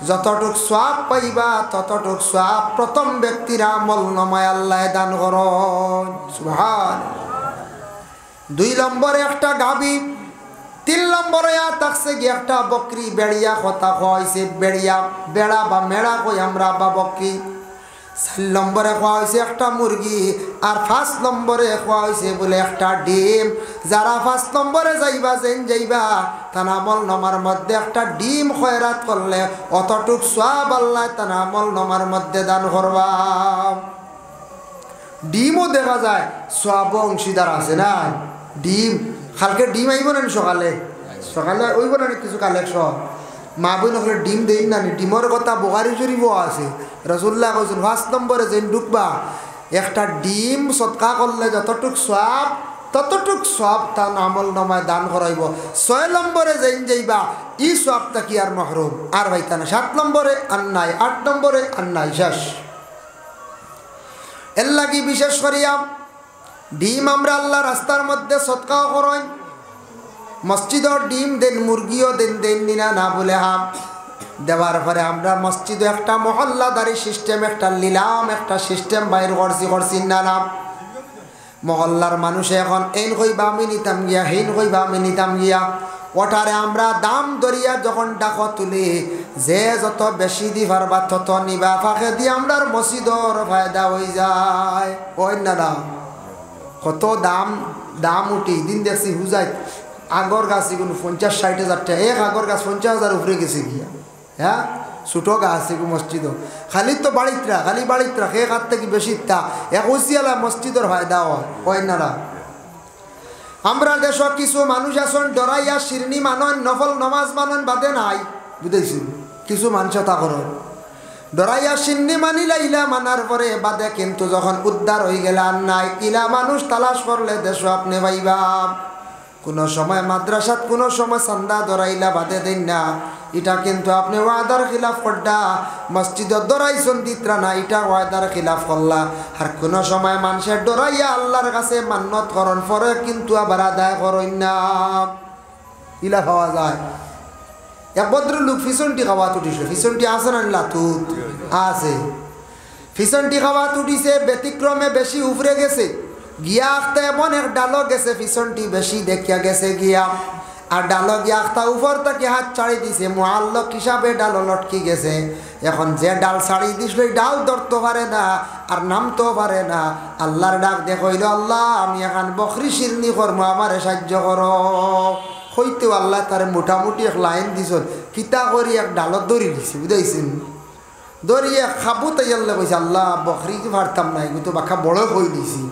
যতটুক সওয়াব পাইবা ততটুক সওয়াব প্রথম ব্যক্তির আমল নামায় আল্লাহ দান করেন। সুবহানাল্লাহ। 2 নম্বরে একটা গাবি, 3 নম্বরে থাকছে কি একটা বকরি, বেড়িয়া কথা হয়েছে বেড়িয়া, বেড়া বা মেড়া কই আমরা বা বকরি। 4 নম্বরে খাওয়া হয়েছে একটা মুরগি, আর 5 নম্বরে খাওয়া হয়েছে বলে একটা ডিম। যারা 5 নম্বরে যাইবা যাইবা তার আমল নামার মধ্যে একটা ডিম খয়রাত করলে অতটুক সওয়াব আল্লাহ তার আমল নামার মধ্যে দান করবা। ডিমও দেখা যায় সওয়াব অংশীদার আছে না। ডিম কালকে ডিম আইব না সকালে, সকালে ওইব না কিছু কালেকশন। মা বোন হলে ডিম দেই না, ডিমের কথা বুখারী শরীফও আছে। রাসূলুল্লাহ কইছেন 5 নম্বরে যেন ঢুকবা একটা ডিম সদকা করলে যতটুক সওয়াব ততটুক সওয়াব তার আমল নামায় দান করাইব। 6 নম্বরে যেন যাইবা ই সওয়াবটা কি আর মাহরুম আর পাইতা না। 7 নম্বরে আর নাই, 8 নম্বরে আর নাই, শেষ। এর লাগি বিশেষ করিয়া ডিম আমরা আল্লাহ রাস্তার মধ্যে সদকাও করাই, মসজিদর ডিম দেন, মুরগিও দেন, দেন নিনা না বলে হাম দেওয়ার পরে আমরা মসজিদে একটা মহল্লাদারি সিস্টেম, একটা নিলাম, একটা সিস্টেম বাইর করছি না নাম। মহল্লার মানুষে এখন এইন কইবা আমি নিতাম গিয়া, হেইন কইবা আমি নিতাম গিয়া, ওটারে আমরা দাম দরিয়া যখন ডাকো তুলি, যে যত বেশি দি পারবা তত নিবা, ফাঁকে দিয়ে আমরার মসজিদর ফায়দা হয়ে যায়। ওই না দাম কত দাম দাম উঠি দিন দেখছি হুজাই আগর গাছ এগুলো 50-60 হাজার টাকা, এক আগর গাছ 50,000 উপরে গেছে গিয়া। হ্যাঁ, ছোটো গাছ এগুলো মসজিদও খালি তো বাড়িতরা, খালি বাড়িতরা সে কার থেকে বেশি তা এক উচিয়ালা মসজিদর ফায়দা হয়। ওই না আমরা দেশ কিছু মানুষ আছেন ডরাইয়া শিরনি মানন, নফল নমাজ মানন বাদে নাই, বুঝেছি কিছু মানুষ তা করেন ডরাইয়া শিরনি মানিলা, ইলা মানার পরে বাদে কিন্তু যখন উদ্ধার হয়ে গেলে আর নাই। ইলা মানুষ তালাশ করলে দেশ আপনি পাইবা। কোনো সময় মাদ্রাসাত, কোনো সময় চান্দা ধরাইলা বাদে দেন না, এটা কিন্তু আপনি ওয়াদার খিলাফ করডা। মসজিদত ধরাইছন দিত্রা না, এটা ওয়াদার খিলাফ করলা। আর কোনো সময় মানুষের ডরাইয়া আল্লাহর কাছে মান্নত করন পরে কিন্তু আবার আদায় করেন না, ইলা পাওয়া যায়। এক ভদ্রলোক ফিসনটি খাওয়া তুটিছে, ফিসনটি আছে না লাতুত আছে, ফিসনটি খাওয়া তুটিছে ব্যতিক্রমে বেশি উপরে গেছে গিয়া, আখতে এমন এক ডালো গেছে ফিসনটি বেশি দেখিয়া গেছে গিয়া, আর ডালো গিয়া আখতা উপর থেকে হাত ছাড়ি দিছে, মুআল্লক হিসাবে ডালো লটকি গেছে। এখন যে ডাল ছাড়ি দিছিল ডাল ধরতে পারে না আর নামতেও পারে না। আল্লাহর ডাক দেখইল, আল্লাহ আমি এখন বকরি শিরনি করবো, আমারে সাহায্য করো। হইতেও আল্লাহ তার মোটামুটি এক লাইন দিছ, কিতা করি এক ডালত দড়ি দিছে, বুঝাইছেন দড়িয়ে খাবো তাই আল্লাহ কইছে, আল্লাহ বকরি পারতাম না, এগুলো তো বাখা বড় হয়ে দিছি,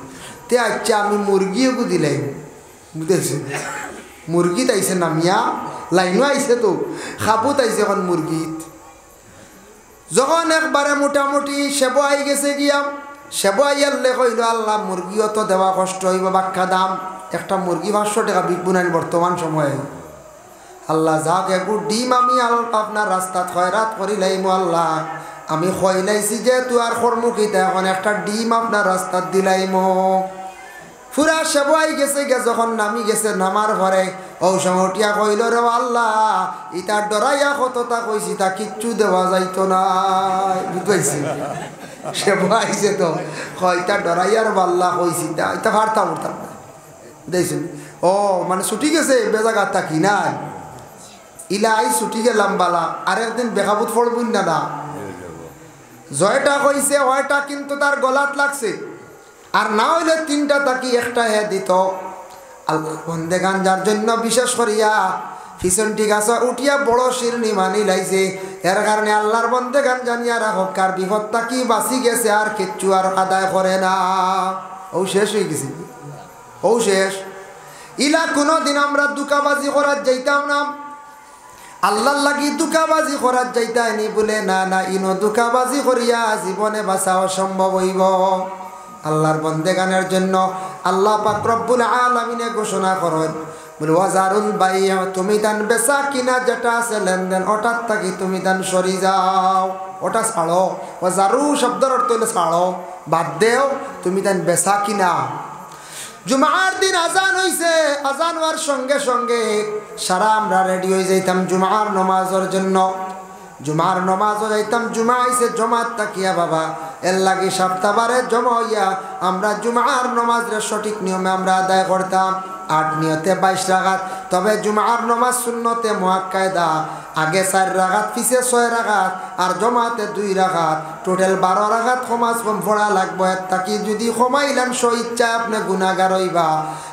তে আচ্ছা আমি মুরগিও দিলাই, বুঝেছি মুরগি তাইছে নামিয়া লাইনও আইছে তো খাবো তাইছে এখন মুরগিত। যখন একবারে মোটামুটি সেব আই গেছে গিয়া, সেব আইয়ালে কইল, আল্লাহ মুরগিও তো দেওয়া কষ্ট হইব, বাক্কা দাম একটা মুরগি 500 টাকা বিকবো না বর্তমান সময়ে। আল্লাহ যাক একটু ডিম আমি আপনার রাস্তাত খয়রাত করিলাইমু, আল্লাহ আমি খয়লাইছি যে তুই আর কর্মকিতা, এখন একটা ডিম আপনার রাস্তাত দিলাইমু। পুরা সেবাই গেছে গে, যখন নামি গেছে নামার পরে ও সমটিয়া কইল, রে আল্লাহ ইতার ডরাইয়া কতটা কইছি তা কিচ্ছু দেওয়া যাইতো না, বুঝাইছি সেবা আইছে তো ইতার ডরাইয়ার বাল্লা কইছি তা এটা পারতাম উঠতাম না, বুঝাইছেন। ও মানে ছুটি গেছে বেজাগার থাকি না, ইলা আই ছুটি গেলাম বালা, আরেকদিন বেকাবুত পড়বই না না। জয়টা কইছে ওয়টা কিন্তু তার গলাত লাগছে, আর না হইলে 3টা তাকি একটা হে দিত। আল্লাহ বন্দেগান যার জন্য বিশেষ করিয়া ফিসনটি গাছ উঠিয়া বড় শিরনি মানি লাইছে, এর কারণে আল্লাহর বন্দেগান জানিয়া রাখো কার বিপদ তাকি বাঁচি গেছে, আর কিচ্ছু আর আদায় করে না, ও শেষ হয়ে গেছে, ও শেষ। ইলা কোনো দিন আমরা দুকাবাজি করার যাইতাম না, আল্লাহর লাগি দুকাবাজি করার যাইতাইনি বলে না না, ইনো দুকাবাজি করিয়া জীবনে বাঁচা অসম্ভব হইব। আল্লাহর বন্দেগানের জন্য আল্লাহ পাক রব্বুল আলামিনে ঘোষণা করেন, বলে ওয়াজারুল বাইয়া, তুমি দান বেচা কিনা যেটা আছে লেনদেন ওটার থাকি তুমি দান সরি যাও, ওটা ছাড়ো। ওয়াজারু শব্দের অর্থ হইলে ছাড়ো, বাদ দেও, তুমি দান বেচা কিনা। জুমার দিন আজান হইছে, আজান হওয়ার সঙ্গে সঙ্গে সারা আমরা রেডি হয়ে যাইতাম জুমার নামাজের জন্য। জুমার নমাজও যাইতাম, জুমা আইসে জমাত তাকিয়া বাবা এর লাগি সপ্তাহবারে জমা হইয়া আমরা জুমার নমাজের সঠিক নিয়মে আমরা আদায় করতাম। 8 নিয়তে 22 রাকাত। তবে জুমার নমাজ সুন্নতে মুআক্কাদা, আগে 4 রাকাত পিছে 6 রাকাত আর জমাতে 2 রাকাত, টোটাল 12 রাকাত সমাজ কম পড়া লাগবে। তাকি যদি কমাইলাম ইচ্ছা আপনি গুনাহগার হইবা,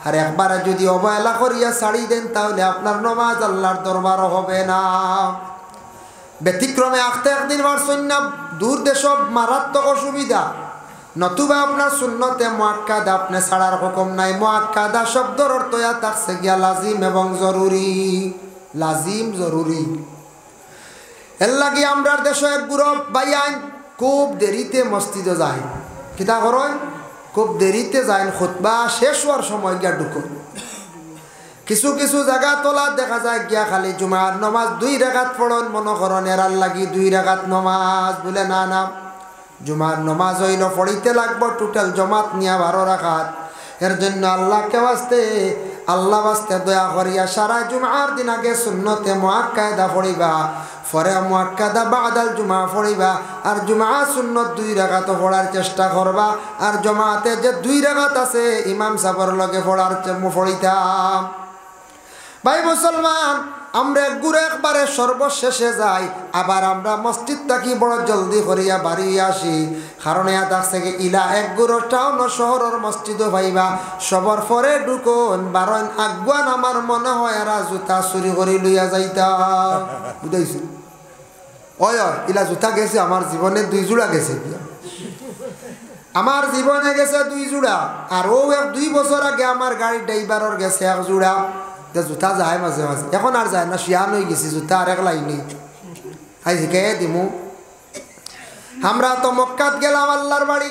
আর একবারে যদি অবহেলা করিয়া ছাড়ি দেন তাহলে আপনার নমাজ আল্লাহর দরবারও হবে না। ব্যতিক্রমে আখতে একদিন পারছেন না, দূর দেশ মারাত্মক অসুবিধা, নতুবা আপনার সুন্নতে মুআক্কাদা আপনি ছাড়ার হুকুম নাই। মুআক্কাদা শব্দের অর্থ থাকছে গিয়া লাজিম এবং জরুরি। লাজিম জরুরি। এর লাগি আমরা দেশে এক গ্রুপ বাইয়ান খুব দেরিতে মসজিদে যায়। কিতা করেন? খুব দেরিতে যায়, খুতবা শেষ হওয়ার সময় গিয়া ঢুকুন। কিছু কিছু জায়গা তোলা দেখা যায় গিয়া খালি জুমার নমাজ 2 রাকাত পড়ন, মনে করেন এরার লাগি 2 রাকাত নমাজ। বলে না না, জুমার নমাজ হইল পড়িতে লাগবো টোটাল জমাত নিয়া 12 রাকাত। এর জন্য আল্লাহকে বাস্তে দয়া করিয়া সারা জুমার দিন আগে সুন্নতে মুআক্কাদা পড়িবা, পরে মুআক্কাদা বাদাল জুমা পড়িবা, আর জুমা সুন্নত 2 রাকাত পড়ার চেষ্টা করবা। আর জমাতে যে 2 রাকাত আছে ইমাম সাহেবের লগে পড়িতাম। ভাই মুসলমান, আমরা ঘুরে একবারে সর্বশেষে যাই, আবার আমরা মসজিদ থাকি বড় জলদি করিয়া বাড়ি আসি। কারণ ইয়া থাকছে কি ইলা এক গুরো টাউন শহরের মসজিদও পাইবা, সবর পরে ঢুকুন বারণ আগুয়ান আমার মনে হয় এরা জুতা চুরি করি লইয়া যাইতা। বুঝাইছি? ওই ইলা জুতা গেছে আমার জীবনে 2 জোড়া গেছে, আমার জীবনে গেছে 2 জোড়া। আর ও 2 বছর আগে আমার গাড়ির ড্রাইভারের গেছে 1 জোড়া। জুতা যায় মাঝে মাঝে, এখন আর যায় না, শিয়ান হয়ে গেছি, জুতা আর এক লাইনি আই শিখাই দিমু। আমরা তো মক্কাত গেলাম আল্লাহর বাড়ি,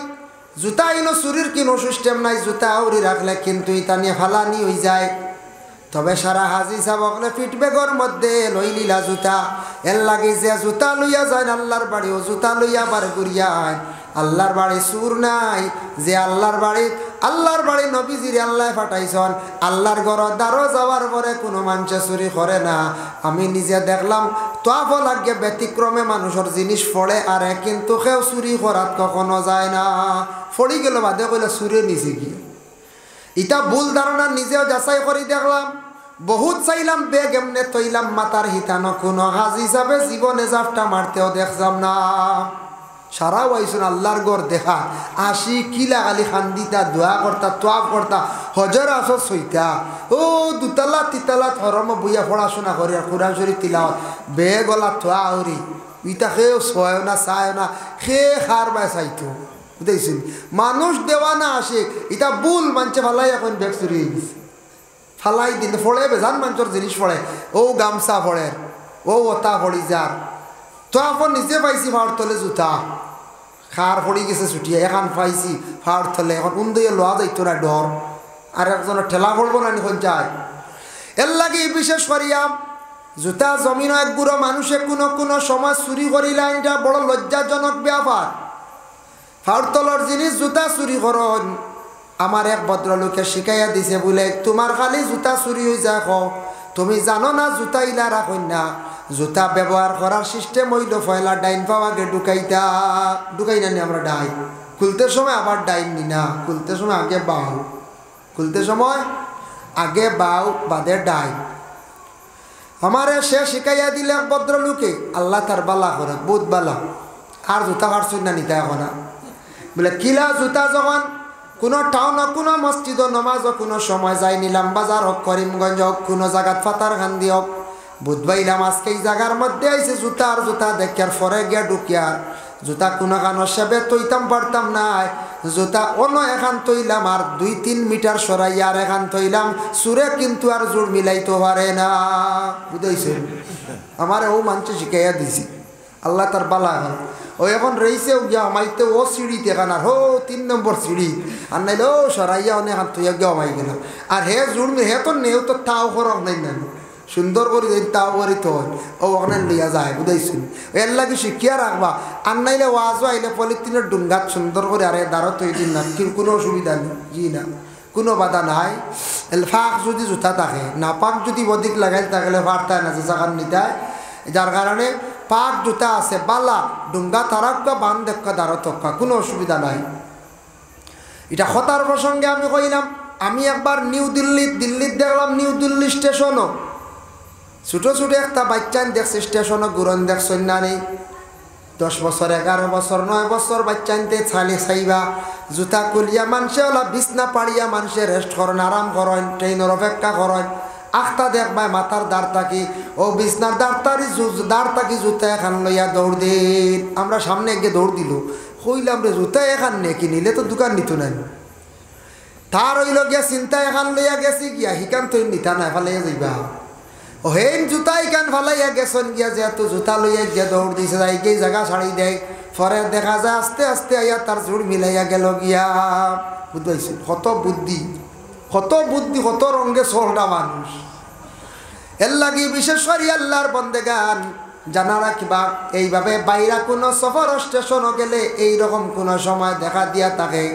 জুতা ইনো চুরির কিনো সিস্টেম নাই, জুতা আউরি রাখলে কিন্তু ইতা নিয়ে ফালানি হয়ে যায়। তবে সারা হাজি সাবকলে ফিটবেগর মধ্যে লই লিলা জুতা। এর লাগে যে জুতা লইয়া যায় আল্লাহর বাড়ি, ও জুতা লইয়া বার ঘুরিয়া আয়। আল্লাহর বাড়ি সুর নাই, যে আল্লাহর বাড়ি নবীজির আল্লাহ পাঠাইছন। আল্লাহর ঘর দ্বারও যাওয়ার পরে কোনো মানুষে চুরি করে না। আমি নিজে দেখলাম তোয়াফ লাগে ব্যতিক্রমে মানুষের জিনিস পড়ে আর কিন্তু কেউ চুরি করাত কখনো যায় না। পড়ি গেল বাদে কইলে চুরে নিছে কি, ইটা ভুল ধারণা। নিজেও যাচাই করে দেখলাম, বহুত চাইলাম বেগ এমনে তৈলাম মাতার হিতানো, কোনো হাজি হিসাবে জীবনে জাফটা মারতেও দেখলাম না। সারা ওয়াইছুন আল্লাহর গড় দেখা আসি কিলা খালি খান্দিতা দোয়া করতা তোয়াফ করতা হজর আসো সইতা ও 2 তলা 3 তলা হরম বইয়া পড়াশোনা করি আর কোরআন শরীফ তিলাওয়াত বে গলা থোয়া হরি ইটা খেয়েও ছয় না চায় না খে খার বাই চাইতো। বুঝতেছেন? মানুষ দেওয়া না আসে ইটা ভুল মানছে ফালাই এখন ব্যাগ চুরি হয়ে গেছে, ফালাই দিন ফড়ে বেজান মানুষের জিনিস ফড়ে, ও গামছা ফড়ে, ও ওতা ফড়ি যার। তো এখন নিজে পাইছি ফাওয়ার তলে জুতা খার পড়ি গেছে ছুটিয়া, এখন পাইছি ফাওয়ার তলে, এখন উন্দইয়া লোয়া যাইতো না ডর, আর একজনের ঠেলা পড়বো না নিখন যায়। এর লাগে বিশেষ করিয়া জুতা জমিন এক গুঁড়ো মানুষে কোনো কোনো সময় চুরি করিলা, এটা বড় লজ্জাজনক ব্যাপার। ফাওয়ার তলর জিনিস জুতা চুরি করন। আমার এক ভদ্রলোকে শিখাইয়া দিছে বলে তোমার খালি জুতা চুরি হয়ে যায়, তুমি জানো না জুতা ইলা রাখুন না। জুতা ব্যবহার করার সিস্টেম হইল পয়লা ডাইন পাও আগে ঢুকাই না নি আমরা ডাইন, খুলতে সময় আবার ডাইন নি না, খুলতে সময় আগে বাউ, খুলতে সময় আগে বাউ বাদে ডাইন। আমারে সে শিখাইয়া দিলে এক ভদ্রলোকে, আল্লাহ তার বালা করে বহুত বালা। আর জুতা কাটছই না নিতা এখন বলে কিলা জুতা যখন কোনো টাউন হোক কোনো মসজিদ নমাজ হোক কোনো সময় যাই নিলাম, বাজার হোক করিমগঞ্জ হোক কোনো জায়গাত ফাতার খান্দি হোক, বুধবাইলাম আজকে এই জায়গার মধ্যে আইসে জুতা আর জুতা দেখার পরে গিয়া ঢুকিয়ার জুতা কোনো কানো সেবে তৈতাম পারতাম না, জুতা অন্য এখান তৈলাম আর 2-3 মিটার সরাইয়া আর এখান তৈলাম, সুরে কিন্তু আর জোর মিলাইতে পারে না। বুঝাইছে? আমার ও মানুষ শিখাইয়া দিছি, আল্লাহ তার বালা এখন ও এখন রয়েছেও গিয়া আমাইতে ও সিঁড়িতে এখান আর 3 নম্বর সিঁড়ি আর নাইলে ও সরাইয়া অনেক হাত তৈয়া গিয়া আমাই গেল। আর হে জোর হে তো নেও তো তাও করক নাই না, সুন্দর করে তাও করি তো ও ওখানে লিয়া যায়। বুঝাইছেন? এর লাগে শিখিয়া রাখবা। আর নাইলে ওয়াজও আইলে পলিথিনের ডুঙ্গাত সুন্দর করে আরে দাঁড়ো তৈরি দিন না, কোনো অসুবিধা নেই, জি না, কোনো বাধা নাই। ফাঁক যদি জুতা থাকে না, পাক যদি অধিক লাগাই থাকলে ফাটতায় না, জাগান নিতায়, যার কারণে পাক জুতা আছে বালা ডুঙ্গা তারাক্কা বান দেখা দাঁড়ো তক্কা কোনো অসুবিধা নাই। এটা হতার প্রসঙ্গে আমি কইলাম, আমি একবার দিল্লির দেখলাম নিউ দিল্লি স্টেশনও ছোটো ছোটো একটা বাচ্চান দেখছে স্টেশনও গুরন দেখছেন না নেই 10 বছর 11 বছর 9 বছর বাচ্চানতে ছালি চাইবা জুতা কুলিয়া মানুষে ওলা বিছনা পাড়িয়া মানুষে রেস্ট করেন আরাম করেন ট্রেনের অপেক্ষা করেন আখতা দেখবাই মাথার দাঁড় থাকি ও বিছনার দাঁড় থাকি জুতা এখান লইয়া দৌড় দিন। আমরা সামনে গিয়ে দৌড় দিল হইলাম রে জুতা এখান নে কিনিলে তো দোকান নিত নাই তার হইল গিয়া চিন্তা এখান লইয়া গেছি গিয়া হিকান তুই নিতা না ফালাইয়া যাইবা ও হেন জুতা ইকান ফালাইয়া গেছেন গিয়া যেহেতু জুতা লইয়া গিয়া দৌড় দিছে যাই গিয়ে জায়গা ছাড়ি দেয় পরে দেখা যায় আস্তে আস্তে আইয়া তার জোর মিলাইয়া গেল গিয়া বুঝতে কত বুদ্ধি কত রঙে চলটা মানুষ। এর লাগি বিশেষ করে আল্লাহর বন্দেগান জানা রাখবা এইভাবে বাইরা কোনো সফর স্টেশনও গেলে এইরকম কোনো সময় দেখা দিয়া থাকে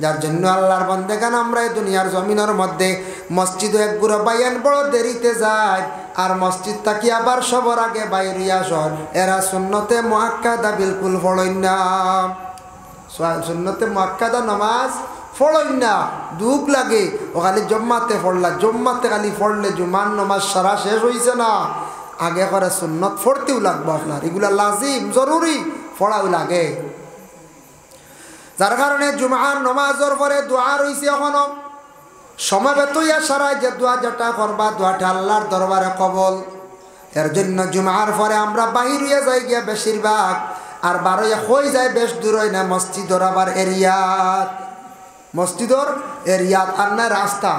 যার জন্য আল্লাহর বন্দেগান আমরা এই দুনিয়ার জমিনের মধ্যে মসজিদে এক গুঁড়ো বাইয়ান বড় দেরিতে যায় আর মসজিদ থাকি আবার সবার আগে বাইরিয়া সর এরা সুন্নতে মুআক্কাদা বিলকুল পড়েন না। সুন্নতে মুআক্কাদা নামাজ পড়েন না দুঃখ লাগে ও খালি জম্মাতে পড়লা জম্মাতে খালি পড়লে জুমার নামাজ সারা শেষ হয়েছে না আগে করে সুন্নত পড়তেও লাগবো আপনার এগুলা লাজিম জরুরি পড়াও লাগে। যার কারণে জুমার নমাজের পরে দোয়া রয়েছে এখনো সমবেত হইয়া সারাই যে দোয়া যেটা করবা দোয়াটা আল্লাহর দরবারে কবল। এর জন্য জুমার পরে আমরা বাহির হইয়া যাই গিয়া বেশিরভাগ আর বারোয়া হয়ে যায় বেশ দূর হয় না মসজিদর আবার এরিয়াত মসজিদর এরিয়াত আর না রাস্তা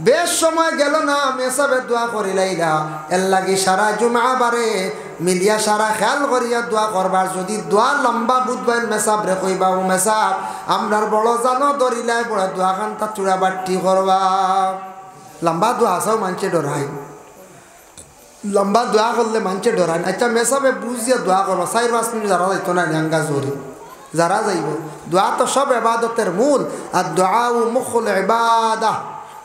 বেশ সময় গেল না মেসাবে দোয়া করিলাইলা এর লাগি সারা জুমা বারে মিলিয়া সারা খেয়াল করিয়া দোয়া করবার যদি দোয়া লম্বা বুধবার মেসাব রে কইবা ও মেসাব আমরার বড় জানো দরিলাই বড় দোয়া খান তা চূড়া বাট্টি করবা লম্বা দোয়া আসাও মানুষে ডরাই লম্বা দোয়া করলে মানুষে ডরায় আচ্ছা মেসাবে বুঝিয়া দোয়া করবা 4-5 মিনিট যারা যাইতো না ডাঙ্গা জোরে যারা যাইব দোয়া তো সব ইবাদতের মূল আর দোয়া ও মুখুল ইবাদাহ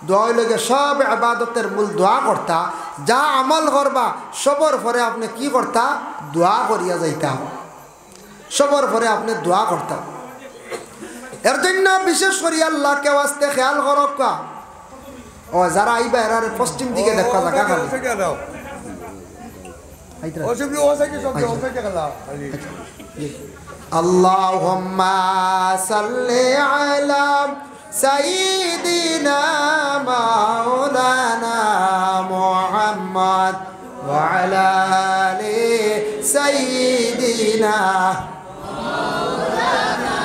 দোয়া লগে সব ইবাদতের মূল দোয়া করতা যা আমল করবা সবর পরে আপনি কি করতা দোয়া করিয়া যাইতা সবর পরে আপনি দোয়া করতা। এর জন্য বিশেষ করে আল্লাহকে ওয়াস্তে খেয়াল করক ও যারা আইবা এর পশ্চিম দিকে দেখা জায়গা খালি আল্লাহুম্মা সাল্লি আলা সাইয়্যিদিনা মাওলানা মুহাম্মদ ওয়া আলা আলি সাইয়্যিদিনা মাওলানা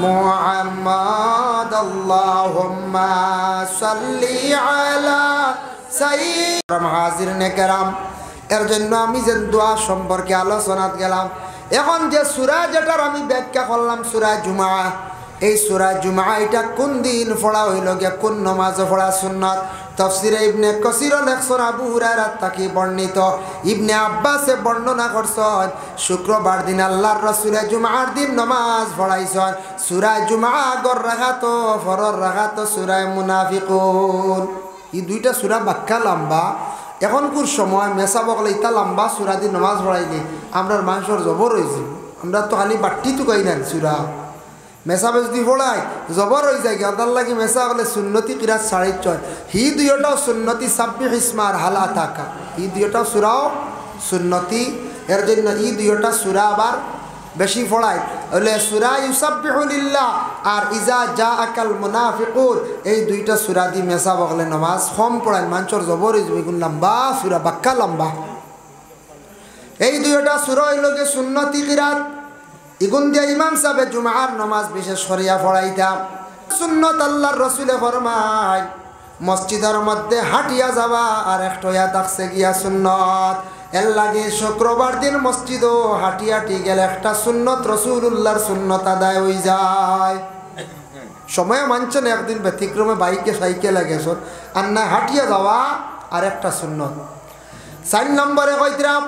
মুহাম্মদ আল্লাহুম্মা সাল্লি আলা সাইয়্যিদিনা হাজিরিনে কেরাম। এর জন্য আমি যে দোয়া সম্পর্কে আলোচনাত গেলাম এখন যে সূরা যেটার আমি ব্যাখ্যা করলাম সূরা জুমা এই সূরা জুমা এটা কোন দিন পড়া হইল গিয়া কোন নামাজে পড়া সুন্নাত তাফসীরে ইবনে কাসির লেখছেন আবু হুরায়রা থেকে বর্ণিত ইবনে আব্বাসে বর্ণনা করছেন শুক্রবার দিন আল্লাহর রাসূল জুমার দিন নামাজ পড়াইছেন সূরা জুমা আগর রাকাত ফরর রাকাত সূরা মুনাফিকুন এই দুইটা সূরা ব্যাখ্যা লম্বা এখনকার সময় মেসা বকলে ইতা লম্বা সূরা দিন নামাজ পড়াইলে আমরার মানুষের জবর হয়েছে আমরা তো খালি বাট্টি তো কই না সূরা মেসাবে যদি পড়ায় জবর হয়ে যায় গিয়ে লাগে মেসা বলে সুন্নতি কিরাত 6.5 হি দুইটাও সুন্নতি সাব্বিহ ইসমার হালা থাকা ই দুইটা সূরাও সুন্নতি এর জন্য ই দুইটা সূরা আবার বেশি পড়ায় হলে সূরা ইউসাব্বিহু লিল্লাহ আর ইজা জাআকাল মুনাফিকুন এই দুইটা সূরা দি মেসা বকলে নামাজ কম পড়ায় মানুষের জবর হয়ে যাবে লম্বা সূরা বাক্কা লম্বা এই দুইটা সূরা হইল যে সুন্নতি কিরাত ইগুন দিয়া ইমাম সাহেব জুমার নামাজ বিশেষ করিয়া পড়াইতাম সুন্নত আল্লাহর রাসূলে ফরমায় মসজিদের মধ্যে হাঁটিয়া যাওয়া আর একটা হইয়া থাকছে গিয়া সুন্নত এর লাগে শুক্রবার দিন মসজিদও হাঁটি হাঁটি গেলে একটা সুন্নত রাসূলুল্লাহর সুন্নত আদায় হয়ে যায় সময় মানছেন একদিন ব্যতিক্রমে বাইকে সাইকেলে গেছেন আর না হাঁটিয়া যাওয়া আর একটা সুন্নত। 4 নম্বরে কইতাম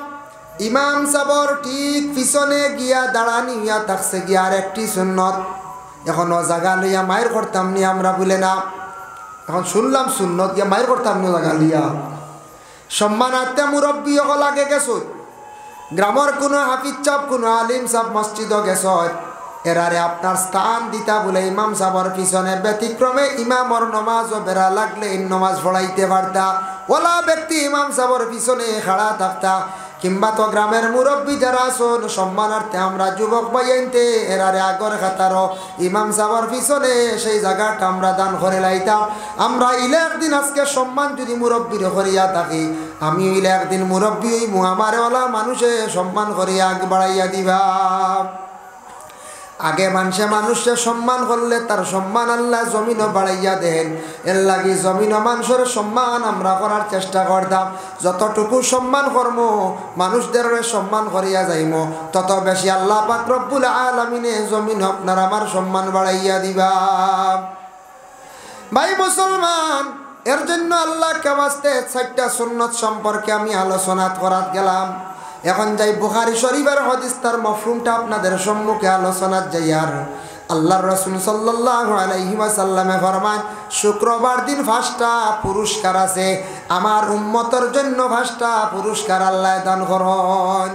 ইমাম সাবর ঠিক পিছনে গিয়া দাঁড়ানি হইয়া থাকছে গিয়া আর একটি সুন্নত এখনো জায়গা লইয়া মায়ের করতাম নি আমরা বলে না এখন শুনলাম সুন্নত গিয়া মায়ের করতাম না জায়গা লিয়া সম্মানার্থে মুরব্বী হল আগে গেছো গ্রামের কোনো হাফিজ সাহেব কোনো আলিম সাহেব মসজিদও গেছ এরারে আপনার স্থান দিতা বলে ইমাম সাহেবের পিছনে ব্যতিক্রমে ইমামর নমাজও বেড়া লাগলে নমাজ পড়াইতে পারতা ওলা ব্যক্তি ইমাম সাহেবের পিছনে খাড়া থাকতা কিংবা তো গ্রামের মুরব্বী যারা আসুন সম্মানার্থে আমরা যুবক বাইনতে এরারে আগর খাতারও ইমাম সাহেবের পিছনে সেই জায়গাটা আমরা দান করে লাইতাম। আমরা ইলে একদিন আজকে সম্মান যদি মুরব্বীর করিয়া থাকি আমি ইলে একদিন মুরব্বী ওই মুহামারে ওলা মানুষে সম্মান করিয়া আগ বাড়াইয়া দিবা। আগে মানুষে সম্মান করলে তার সম্মান আল্লাহ জমিনও বাড়াইয়া দেন। এর লাগি জমিন মানুষের সম্মান আমরা করার চেষ্টা করতাম। যতটুকু সম্মান কর্ম মানুষদের সম্মান করিয়া যাইম তত বেশি আল্লাহ পাক রব্বুল আলামিনে জমিন আপনার আমার সম্মান বাড়াইয়া দিবা। ভাই মুসলমান, এর জন্য আল্লাহ কামাস্তে 4টা সুন্নত সম্পর্কে আমি আলোচনা করাত গেলাম। এখন যাই বুখারী শরীফের হাদিস তার মফহুমটা আপনাদের সম্মুখে আলোচনা যাই। আর আল্লাহর রাসূল সাল্লাল্লাহু আলাইহি ওয়াসাল্লামে ফরমান শুক্রবার দিন 5টা পুরস্কার আছে, আমার উম্মতের জন্য 5টা পুরস্কার আল্লাহ দান করেন।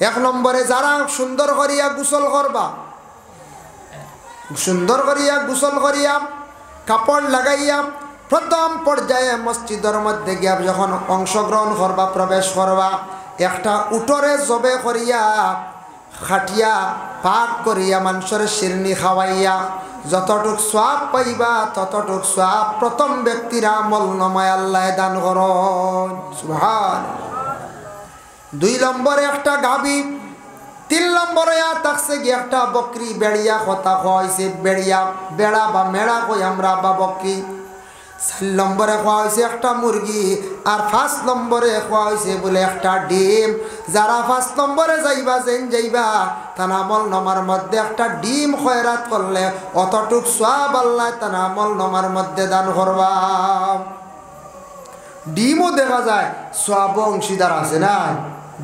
1 নম্বরে যারা সুন্দর করিয়া গোসল করবা, সুন্দর করিয়া গোসল করিয়া কাপড় লাগাইয়া প্রথম পর্যায়ে মসজিদের মধ্যে গিয়া যখন অংশগ্রহণ করবা প্রবেশ করবা একটা উটরে জবে করিয়া খাটিয়া পাক করিয়া মানুষের শিরনি খাওয়াইয়া যতটুক সওয়াব পাইবা ততটুক সওয়াব প্রথম ব্যক্তির আমল নামায় আল্লাহ দান করেন। সুবহানাল্লাহ। 2 নম্বরে একটা গাবি, 3 নম্বরে থাকছে গিয়ে একটা বকরি বেড়িয়া কথা খাওয়াইছে, বেড়িয়া বেড়া বা মেড়া কই আমরা বা বকরি। 4 নম্বরে খাওয়া হয়েছে একটা মুরগি, আর 5 নম্বরে খাওয়া হয়েছে বলে একটা ডিম। যারা 5 নম্বরে যাইবা যাইবা তার আমল নামার মধ্যে একটা ডিম খয়রাত করলে অতটুক সওয়াব আল্লাহ তার আমল নামার মধ্যে দান করবা। ডিমও দেখা যায় সওয়াব অংশীদার আছে না।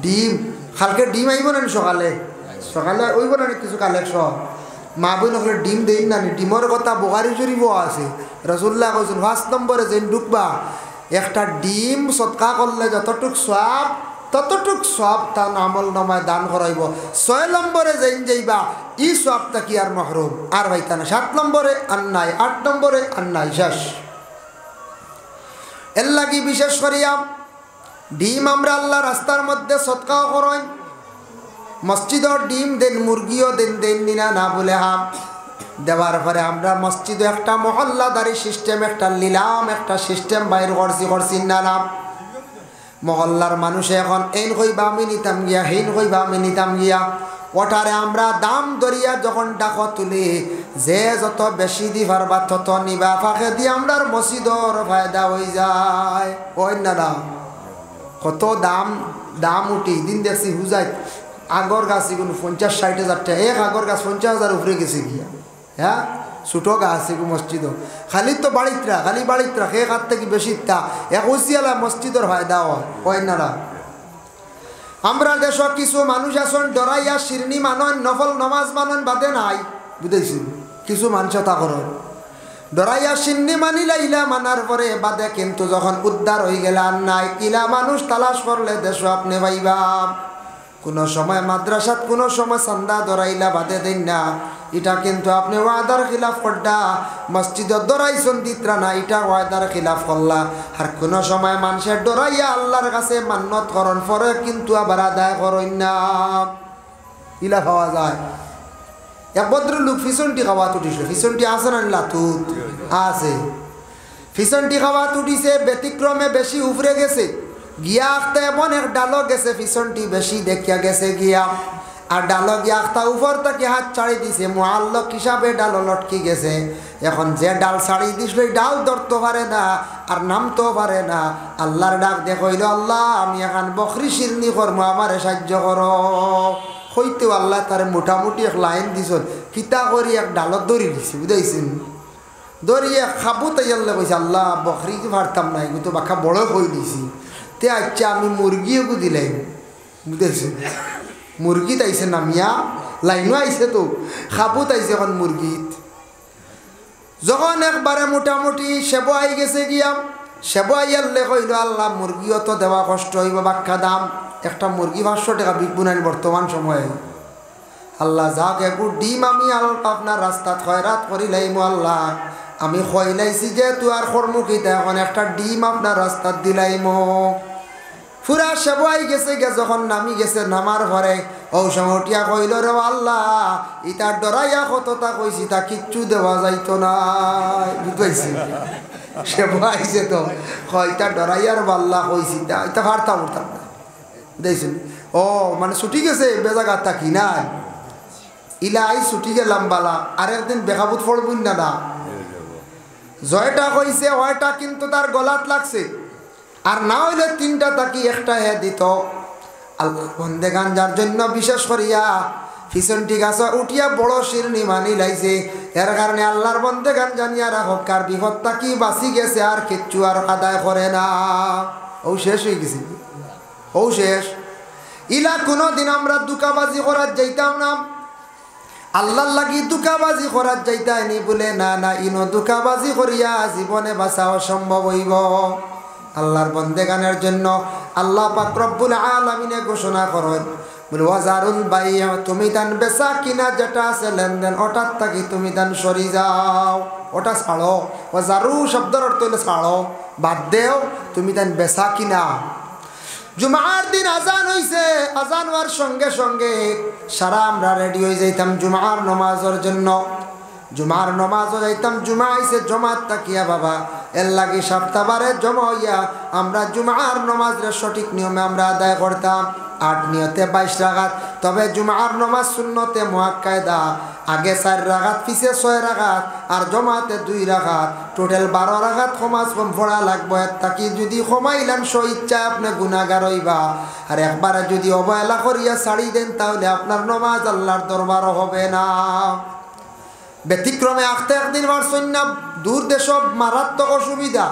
ডিম কালকে ডিম আইব না সকালে সকালে ওইব না কিছু কালেকশন মা বই নকলে ডিম দেই না। ডিমের কথা বুখারী শরীফও আছে। রাসূলুল্লাহ কইছেন 5 নম্বরে যেন ঢুকবা একটা ডিম সদকা করলে যতটুক সওয়াব ততটুক সওয়াব তার আমল নামায় দান করাইব। 6 নম্বরে যেন যাইবা ই সওয়াবটা কি আর মাহরুম আর হইতা না। 7 নম্বরে আন্নাই, 8 নম্বরে আন্নাই শেষ। এর লাগি বিশেষ করিয়া ডিম আমরা আল্লাহ রাস্তার মধ্যে সদকাও করাই, মসজিদর ডিম দেন, মুরগিও দেন, দেন নিনা না বলে হাম দেওয়ার পরে আমরা মসজিদে একটা মহল্লাদারি সিস্টেম, একটা লিলাম একটা সিস্টেম বাইর করছি নালাম। মহল্লার মানুষে এখন এইন কইবা আমি নিতাম গিয়া, হেইন কইবা আমি নিতাম গিয়া, ওটারে আমরা দাম দরিয়া যখন ডাকো তুলি যে যত বেশি দি পারবা তত নিবা, ফাঁকে দিয়ে আমরা মসজিদর ফায়দা হয়ে যায়। ওই না কত দাম দাম উঠি দিন দেখছি হুজাই আগর গাছ এগুলো 50-60 হাজার টাকা, এক আগর গাছ 50,000 উপরে গেছে গিয়া। হ্যাঁ ছোটো গাছ এগুলো মসজিদ খালি তো বাড়িতরা খালি বাড়িতরা সে হাত থেকে বেশি তা একুশিয়ালা মসজিদের ফায়দা হয় না। আমরা দেশ কিছু মানুষ আসন ডরাইয়া শিরনি মানন, নফল নমাজ মানন বাদে নাই বুঝেছি। কিছু মানুষ তা করেন ডরাইয়া শিরনি মানিলা ইলা মানার পরে বাদে, কিন্তু যখন উদ্ধার হয়ে গেলে আর নাই। ইলা মানুষ তালাশ করলে দেশ আপনি পাইবা। কোনো সময় মাদ্রাসাত কোনো সময় চান্দা দরাইলা বাদে দেন না, এটা কিন্তু আপনি ওয়াদার খিলাফ করডা। মসজিদত দরাইছন দিত্রা না, এটা ওয়াদার খিলাফ করলা। আর কোনো সময় মানুষের ডরাইয়া আল্লাহর কাছে মান্নত করন পরে কিন্তু আবার আদায় করেন না, ইলা পাওয়া যায়। এক ভদ্রলোক ফিসনটি খাওয়াত উঠিছিল, ফিসনটি আছে না লাতুত আছে, ফিসনটি খাওয়াত উঠিছে ব্যতিক্রমে বেশি উপরে গেছে গিয়া আখতা এমন এক ডালো গেছে, পিছনটি বেশি দেখিয়া গেছে গিয়া। আর ডালো গিয়া আখতা উপর থেকে হাত ছাড়ি দিছে, মুআল্লক হিসাবে ডালো লটকি গেছে। এখন যে ডাল ছাড়ি দিছিল ডাল ধরতে পারে না আর নামতেও পারে না। আল্লাহর ডাক দেখইল, আল্লাহ আমি এখন বকরি শিরনি করবো, আমারে সাহায্য করো। হইতেও আল্লাহ তার মোটামুটি এক লাইন দিছ, কিতা করি এক ডালত দড়ি দিছে বুঝাইছেন। দড়িয়ে খাবো তাই আল্লাহ কইছে, আল্লাহ বকরি পারতাম না, কিন্তু বাখা বড় কই দিছি। তে আচ্ছা আমি মুরগিও দিলাই বুঝেছি, মুরগি তাইছে নামিয়া লাইনও আইছে তো খাবো তাইছে এখন মুরগিত। যখন একবারে মোটামুটি সেবো আই গেছে গিয়া, সেবো আইয়ালে কইল, আল্লাহ মুরগিও তো দেওয়া কষ্ট হইব, বাক্কা দাম একটা মুরগি 500 টাকা বিকবো না বর্তমান সময়ে। আল্লাহ যাক একটু ডিম আমি আপনার রাস্তাত খয়রাত করিলাইম আল্লাহ, আমি খয়লাইছি যে তুই আর কর্মকিতা এখন একটা ডিম আপনার রাস্তাত দিলাইম। পুরা সেবাই গেছে যখন নামি গেছে, নামার পরে ও সমটিয়া কইল রে আল্লাহ ইটার ডরাইয়া কতটা কইছি তা কিচ্ছু দেওয়া যাইতো না। বুঝাইছি সেবা আইছে তো কয়টা ডরাইয়ার বাল্লা কইছি তা এটা ভারতা উঠতাম দেখছেন। ও মানে ছুটি গেছে বেজাগাত থাকি নাই ইলা আই ছুটি গেলাম বালা আর একদিন বেকাবুত পড়বুন না না। জয়টা কইছে হয়টা কিন্তু তার গলাত লাগছে, আর না হইলে 3টা তাকি একটা হে দিত। আল্লাহ বন্দেগান যার জন্য বিশেষ করিয়া পিছনটি গাছ উঠিয়া বড় শিরনি মানি লাইছে, এর কারণে আল্লাহর বন্দেগান জানিয়া রাখক কার বিপদ তাকি বাঁচি গেছে আর কিচ্ছু আর আদায় করে না। ও শেষ হয়ে গেছে, ও শেষ। ইলা কোনোদিন আমরা দুকাবাজি করার যাইতাম না, আল্লাহর লাগি দুকাবাজি করার যাইতাইনি বলে না না ইনো দুকাবাজি করিয়া জীবনে বাঁচা অসম্ভব হইব। আল্লাহর বন্দেগানের জন্য আল্লাহ পাক রব্বুল আলামিনে ঘোষণা করেন বলে ওয়াজারুল বাই'a, তুমি দান বেচা কিনা যেটা আছে লেনদেন ওটার থাকি তুমি দান সরি যাও, ওটা ছাড়ো। ওয়াজারু শব্দের অর্থ হলো ছাড়ো, বাদ দেও, তুমি দান বেচা কিনা। জুমার দিন আজান হইছে, আজান হওয়ার সঙ্গে সঙ্গে সারা আমরা রেডি হয়ে যাইতাম জুমার নমাজের জন্য। জুমার নমাজও যাইতাম, জুমা আইছে জমাত তাকিয়া বাবা এর লাগি সপ্তাহবারে জমা হইয়া আমরা জুমার নমাজের সঠিক নিয়মে আমরা আদায় করতাম। 8 নিয়তে 22 রাকাত, তবে জুমার নমাজ সুন্নতে মুআক্কাদা, আগে 4 রাকাত পিছে 6 রাকাত আর জমাতে 2 রাকাত, টোটাল 12 রাকাত সমাজ কম পড়া লাগবে। তাকি যদি কমাইলেন সো ইচ্ছা আপনি গুনাহগার হইবা, আর একবারে যদি অবহেলা করিয়া ছাড়ি দেন তাহলে আপনার নমাজ আল্লাহর দরবারও হবে না। ব্যতিক্রমে আখতে একদিন পারছেন না, দূর দেশব মারাত্মক অসুবিধা,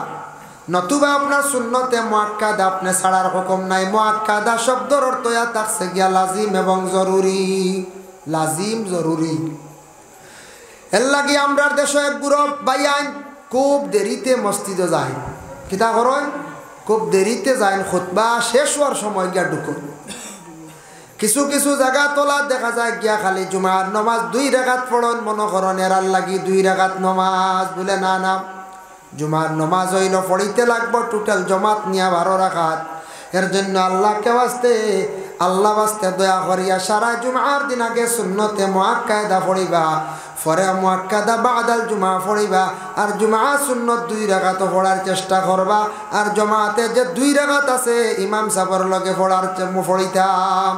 নতুবা আপনার সুন্নতে মুআক্কাদা আপনি ছাড়ার হুকুম নাই। মুআক্কাদা শব্দের অর্থ থাকছে গিয়া লাজিম এবং জরুরি, লাজিম জরুরি। এর লাগি আমরা দেশে এক গ্রুপ বাইয়ান খুব দেরিতে মসজিদে যায়, কিতা করেন খুব দেরিতে যায়, খুতবা শেষ হওয়ার সময় গিয়া ঢুকুন। কিছু কিছু জায়গা তোলা দেখা যায় গিয়া খালি জুমার নমাজ 2 রাকাত পড়ন, মনে করেন এরার লাগি 2 রাকাত নমাজ বলে না না, জুমার নমাজ হইল পড়িতে লাগবো টোটাল জমাত নিয়া 12 রাকাত। এর জন্য আল্লাহকে বাস্তে আল্লাহ বাস্তে দয়া করিয়া সারা জুমার দিন আগে সুন্নতে মুআক্কাদা পড়িবা, পরে মুআক্কাদা বাদাল জুমা পড়িবা, আর জুমা সুন্নত 2 রাকাত পড়ার চেষ্টা করবা, আর জমাতে যে 2 রাকাত আছে ইমাম সাহেবের লগে পড়ার পড়িতাম।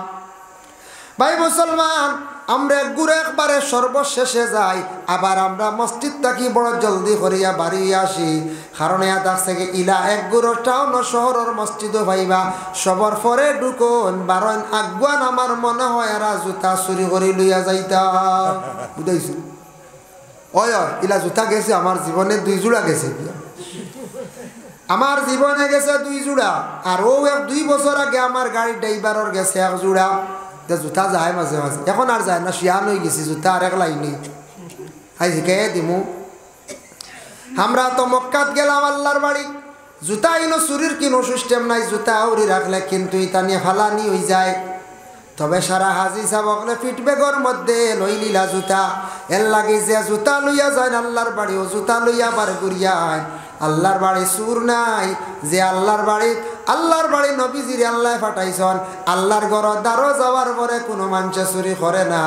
ভাই মুসলমান, আমরা ঘুরে একবারে সর্বশেষে যাই, আবার আমরা মসজিদ থাকি বড় জলদি করিয়া বাড়ি আসি। কারণ এত আছে কি ইলা এক গুরো টাউন শহরের মসজিদও ভাইবা সবর পরে ঢুকুন বারণ আগুয়ান আমার মনে হয় এরা জুতা চুরি করে লইয়া যাইতা। বুঝাইছি ওই ইলা জুতা গেছে আমার জীবনে 2 জোড়া গেছে, আমার জীবনে গেছে 2 জোড়া, আর ও 2 বছর আগে আমার গাড়ি ড্রাইভারের গেছে 1 জোড়া। জুতা যায় মাঝে মাঝে, এখন আর যায় না, শিয়ান হয়ে গেছি জুতা আর এক লাইনি আই শিখে দিমু। আমরা তো মক্কাত গেলাম আল্লাহর বাড়ি, জুতা ইনো চুরির কিনো সিস্টেম নাই, জুতা উড়ি রাখলে কিন্তু ইতা নিয়ে ফালানি হয়ে যায়। তবে সারা হাজি সাহেবকলে ফিটব্যাগের মধ্যে লই লিলা জুতা, এর লাগে যে জুতা লইয়া যায় আল্লাহর বাড়ি ও জুতা লইয়া বার করিয়া আয়। আল্লাহর বাড়ি সুর নাই, যে আল্লাহর বাড়ি নবীজির আল্লাহ পাঠাইছন, আল্লাহর ঘর দ্বারও যাওয়ার পরে কোনো মানুষে চুরি করে না।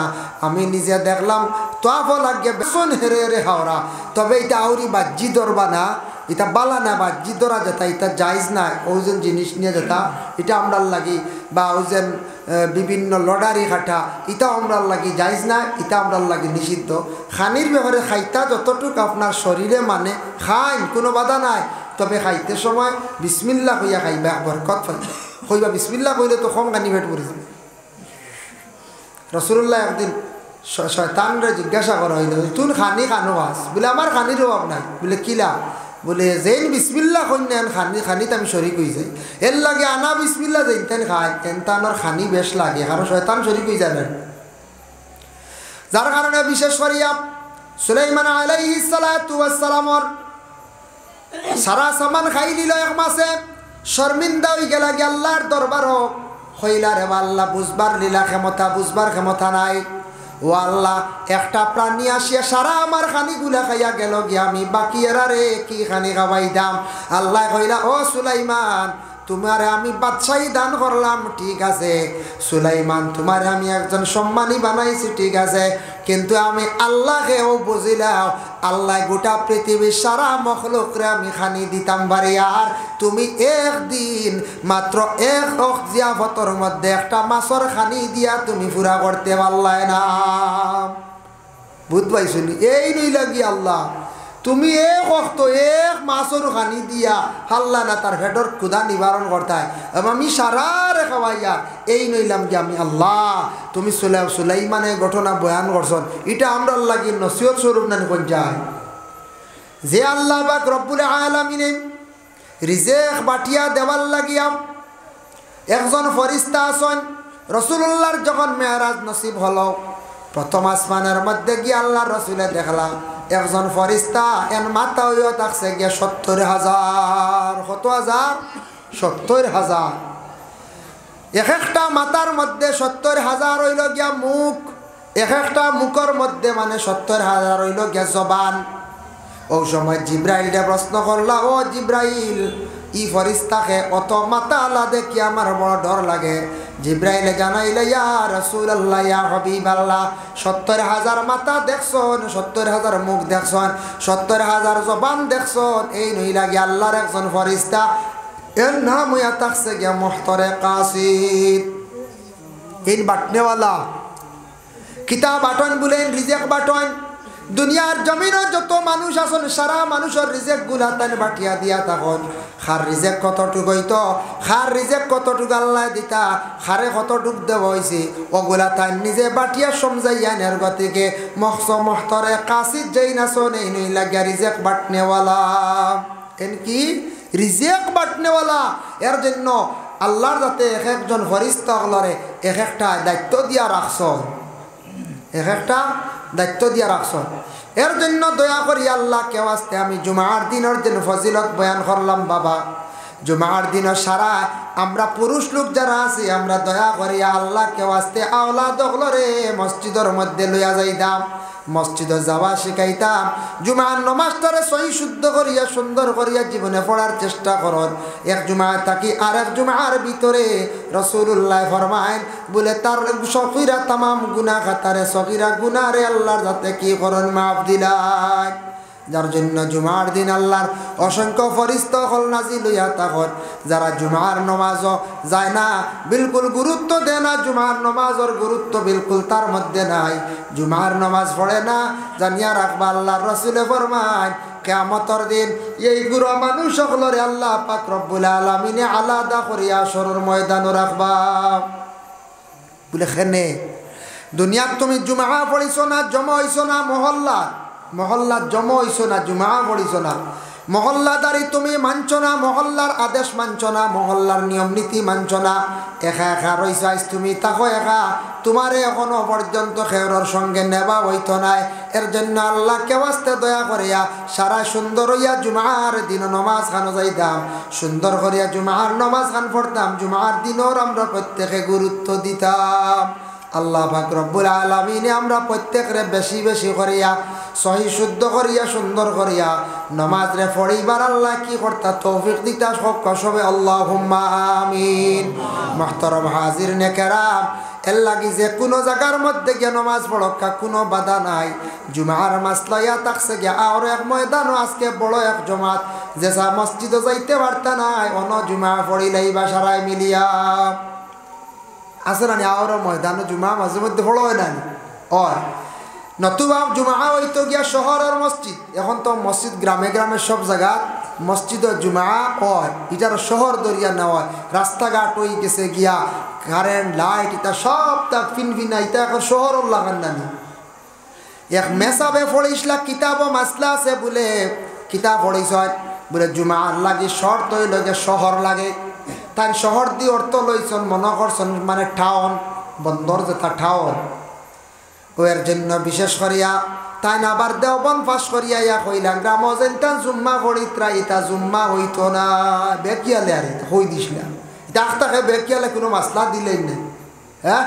আমি নিজে দেখলাম তোয়াফ লাগে বেসন হেরে হেরে হাওড়া, তবে এটা আউরি বাজ্জি ধরবা না, এটা বালা না বাজ্জি ধরা যেতা, এটা জায়জ না। ওজন জিনিস নিয়ে যেতা এটা আমরার লাগি, বা ওজন বিভিন্ন লডারি খাটা এটা আমরার লাগি জায়জ না, এটা আমরার লাগি নিষিদ্ধ। খানির ব্যাপারে খাইতা যতটুকু আপনার শরীরে মানে খাইন, কোনো বাধা নাই, তবে খাইতে সময় বিসমিল্লাহ কইয়া খাইবা, বরকত পাইবা। কইবা বিসমিল্লাহ কইলে তো কম খানি পেট পড়ে যাবে। রাসূলুল্লাহ একদিন শয়তানরে জিজ্ঞাসা করা হইল, তুই খানি খানো আস? বলে আমার খানির অভাব নাই। বলে কিলা? বলে যেন বিসমিল্লাহ কইনেন খানিতে আমি শরিক হয়ে যাই, এর লাগে আনা বিসমিল্লাহ যেন খাই এনতানোর খানি বেশ লাগে, কারণ শয়তান শরিক হয়ে যাবেন। যার কারণে বিশেষ করিয়া সুলাইমান আলাইহিস সালাতু ওয়াস সালামর সারা সামান খাই নিল 1 মাসে, শর্মিন্দা হয়ে গেল আল্লাহর দরবার। হইলা রে আল্লাহ বুঝবার লীলা ক্ষমতা বুঝবার ক্ষমতা নাই। ও আল্লাহ একটা প্রাণী আসিয়া সারা আমার খানিগুলা খাইয়া গেল গিয়া আমি বাকি এরা রে কি খানি খাওয়াই দাম। আল্লাহ কইলা ও সুলাইমান তোমারে আমি বাদশাহী দান করলাম ঠিক আছে সুলাইমান, তোমারে আমি একজন সম্মানী বানাইছি ঠিক আছে, কিন্তু আমি আল্লাহকেও বুঝিলাম আল্লাহ গোটা পৃথিবীর সারা মখলুকরে আমি খানি দিতাম পারি, আর তুমি একদিন মাত্র এক জিয়াফতর মধ্যে একটা মাছর খানি দিয়া তুমি পুরা করতে পারলাই না। বুঝ পাইছনি? এই নই লাগি আল্লাহ তুমি এক অক্ত এক মাছর খানি দিয়া হাল্লা না তার ভেটর ক্ষুধা নিবারণ করতায় আমি সারা রে খাওয়াইয়া এই নইলাম কি আমি আল্লাহ। তুমি সুলাইমানের ঘটনা বয়ান করছন, এটা আমরা লাগি নসিহত স্বরূপ না কোন যায় যে আল্লাহ পাক রব্বুল আলামিনে রিজেক বাটিয়া দেওয়ার লাগিয়া একজন ফরিস্তা আছেন। রাসূলুল্লাহর যখন মেরাজ নসিব হলো প্রথম আসমানের মধ্যে গিয়ে আল্লাহ রসুলে দেখলাম একজন ফরিস্তা এন মাথা হইয়া থাকছে গিয়া ৭০,০০০। কত হাজার? ৭০,০০০। এক একটা মাথার মধ্যে ৭০,০০০ হইল গিয়া মুখ, এক একটা মুখের মধ্যে মানে ৭০,০০০ হইল গিয়া জবান। ও সময় জিব্রাইলে প্রশ্ন করলা ও জিব্রাইল ই ফরিস্তাকে অত মাথা আলা দেখি আমার বড় ডর লাগে। জিব্রাইলে জানাইলে ইয়া রাসূলুল্লাহ ইয়া হাবিবাল্লাহ ৭০,০০০ মাথা দেখছন, ৭০,০০০ মুখ দেখছন, ৭০,০০০ জবান দেখছন, এই নই লাগে আল্লাহর একজন ফরিস্তা এর নাম হইয়া থাকছে গিয়া মুহতরে কাসিদ। এই বাটনেওয়ালা কিতাব বাটন বলেন রিজেক বাটন। দুনিয়ার জমিনও যত মানুষ আছেন সারা মানুষের রিজেক গুলা তান বাটিয়া দিয়া তখন খার রিজেক কতটুক হইতো, খার রিজেক কতটুক আল্লাহ দিতা, খারে কতটুক দেওয়া হয়েছে ওগুলা তাই নিজে বাটিয়া সমঝাইয়া নের গতিকে মহতরে কাসিদ যেই নাচন এই নই লাগিয়া রিজেক বাটনেওয়ালা। এন কি রিজেক বাটনেওয়ালা? এর জন্য আল্লাহর যাতে এক একজন ফরিস্তা হলরে এক একটা দায়িত্ব দিয়া রাখছ, এক একটা দায়িত্ব দিয়া রাখছ। এর জন্য দয়া করি আল্লাহ কেউ আসতে আমি জুমার দিনের দিন ফজিলত বয়ান করলাম। বাবা জুমার দিনের সারা আমরা পুরুষ লোক যারা আছি আমরা দয়া করি আল্লাহ কেউ আসতে আওলাদ হলরে মসজিদের মধ্যে লইয়া যাইতাম, মসজিদে যাওয়া শিখাইতাম, জুমার নমাজটারে সহি শুদ্ধ করিয়া সুন্দর করিয়া জীবনে পড়ার চেষ্টা করন। এক জুমায় থাকি আর এক জুমার ভিতরে রাসূলুল্লাহ ফরমায়েন বলে তার সগীরা তামাম গুনাহ খাতারে সগীরা গুনাহরে আল্লাহর যাতে কি করন মাফ দিলাই। যার জন্য জুমার দিন আল্লাহর অসংখ্য ফরিস্তা হল নাজিল হইয়া তখন যারা জুমার নমাজ যায় না বিলকুল গুরুত্ব দেয় না, জুমার নমাজের গুরুত্ব বিলকুল তার মধ্যে নাই, জুমার নমাজ পড়ে না, জানিয়া রাখবা আল্লাহর রাসূলে ফরমায় কিয়ামতের দিন এই গুরু মানুষ সকলরে আল্লাহ পাক রব্বুল আলামিনে আলাদা করিয়া হাশরের ময়দানে রাখবা। বলে খেনে দুনিয়াত তুমি জুমা পড়িছো না, জমা হইছো না, মহল্লা জমা হইছো না, জুমা পড়িছো না, মহল্লাদারি তুমি মানছ না, মহল্লার আদেশ মানছ না, মহল্লার নিয়ম নীতি মানছ না, একা একা রইছ আইস তুমি তাকো একা, তোমারে এখনো পর্যন্ত খেয়রর সঙ্গে নেবা হইতো নাই। এর জন্য আল্লাহ কেউ আসতে দয়া করিয়া সারা সুন্দর হইয়া জুমার দিন নমাজ খানো যাইতাম, সুন্দর করিয়া জুমার নমাজ খান পড়তাম, জুমার দিনও আমরা প্রত্যেকে গুরুত্ব দিতাম। আল্লাহ পাক রব্বুল আলামিনে আমরা প্রত্যেকরে বেশি বেশি করিয়া সহি শুদ্ধ করিয়া সুন্দর করিয়া নমাজ রে পড়িবার আল্লাহ কি করতা তৌফিক দিতা সবে আল্লাহুম্মা আমিন। মুহতারাম হাজিরিনে কেরাম এর লাগি যে কোনো জায়গার মধ্যে গিয়ে নমাজ পড়কা কোনো বাধা নাই। জুমার মাসলাইয়া থাকছে গিয়া আর এক ময়দানও আজকে বড় এক জমাত যেসা মসজিদে যাইতে পারতা নাই অন জুমা পড়িলেই বা সারাই মিলিয়া আছে না আর ময়দানে জুমা মাঝে মধ্যে বড় হয় না ওর নতুবা জুমা হইতো গিয়া শহরের মসজিদ, এখন তো মসজিদ গ্রামে গ্রামে সব জায়গা মসজিদ জুমা হয়, এটার শহর দরিয়া নেওয়া রাস্তাঘাট হয়ে গেছে গিয়া কারেন্ট লাইট এটা সব তা ফিনফিনা এটা এখন শহরের লাগান নানি। এক মেসাবে পড়িসলা কিতাব মাসলা আছে বলে কিতাব পড়িস বলে জুমার লাগে শর্ত হইল গিয়ে শহর লাগে, তাই শহর দিয়ে অর্থ লইছন মনে করছেন মানে টাউন বন্দর যেটা টাউন ওর জন্য বিশেষ করিয়া তাই না আবার দেওবন ফাঁস করিয়া ইয়া কইলাম গ্রাম যেনটা জুম্মা পড়িত্রা ইতা জুম্মা হইতো না বেকিয়ালে আর হই দিছিলাম ডাক্তারকে বেকিয়ালে কোনো মাসলা দিলেন না, হ্যাঁ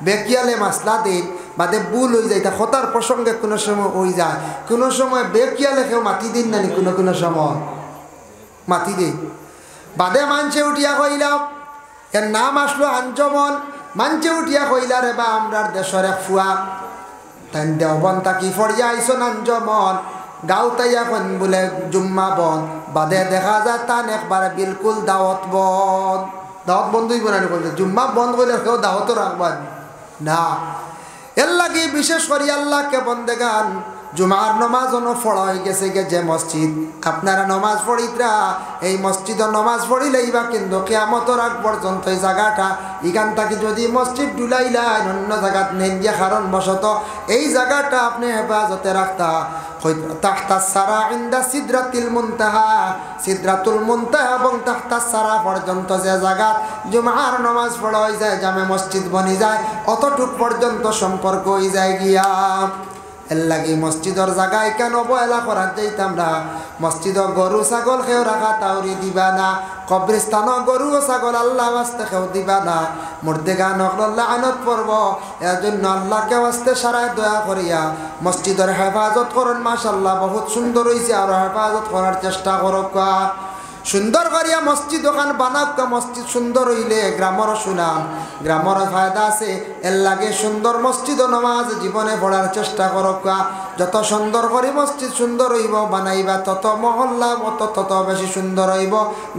বেকিয়ালে মাসলা দিন বাদে ভুল হয়ে যায়, তা কথার প্রসঙ্গে কোনো সময় হয়ে যায়, কোনো সময় বেকিয়ালে কেউ মাতি দিন নানি, কোনো কোনো সময় মাতি দিন বাদে মানছে উঠিয়া কইলাম এর নাম আসলো আঞ্জমন, মানছে উঠিয়া কইলা রে বা আমরার দেশের এক ফুয়া তাই দেওবন তাকি ফরিয়া আইসন আঞ্জমন গাঁওতাইয়া কন বলে জুম্মা বন বাদে দেখা যায় তান একবারে বিলকুল দাওয়াত বন্ধ, দাওয়াত বন্ধই বানানি করছে, জুম্মা বন্ধ করলে কেউ দাওয়াতও রাখবেন না। এর লাগে বিশেষ করে আল্লাহকে বন্দেগান জুমার নমাজ পড়া হয়ে গেছে যে মসজিদ আপনারা নমাজ পড়িতরা এই মসজিদের নমাজ পড়িলেই বা কিন্তু কিয়ামতের আগ পর্যন্ত এই জায়গাটা এখান থেকে যদি মসজিদ ডুলাইলেন অন্য জায়গাত নেন যে কারণ বশত এই জায়গাটা আপনি হেফাজতে রাখতা তাহতাস সারা ইনদা সিদরাতিল মুনতাহা, সিদরাতুল মুনতাহা এবং তাহতাস সারা পর্যন্ত যে জায়গাত জুমার নমাজ পড়া হয়ে যায় জামে মসজিদ বনি যায় অতটুক পর্যন্ত সম্পর্ক হয়ে যায় গিয়া। এর লাগে মসজিদের জায়গায় কেন অবহেলা করার যাইতাম না, মসজিদর গরু ছাগল খেও রাখা তাওরি দিবা না, কবরিস্তান গরু ও ছাগল আল্লাহ ওয়াস্তে খেও দিবা না, মুর্দে গান আল্লাহ আনত পড়ব, এর জন্য আল্লাহকে ওয়াস্তে সারায় দয়া করিয়া মসজিদের হেফাজত করুন। মাশাআল্লাহ বহুত সুন্দর হয়েছে, আর হেফাজত করার চেষ্টা করক, সুন্দর করিয়া মসজিদ ওখান বানাক, মসজিদ সুন্দর হইলে গ্রামের সুনাম, গ্রামের ফায়দা আছে, এর লাগে সুন্দর মসজিদ ও নমাজ জীবনে পড়ার চেষ্টা করক, যত সুন্দর করে মসজিদ সুন্দর হইব বানাইবা তত মহল্লা তত বেশি সুন্দর হইব,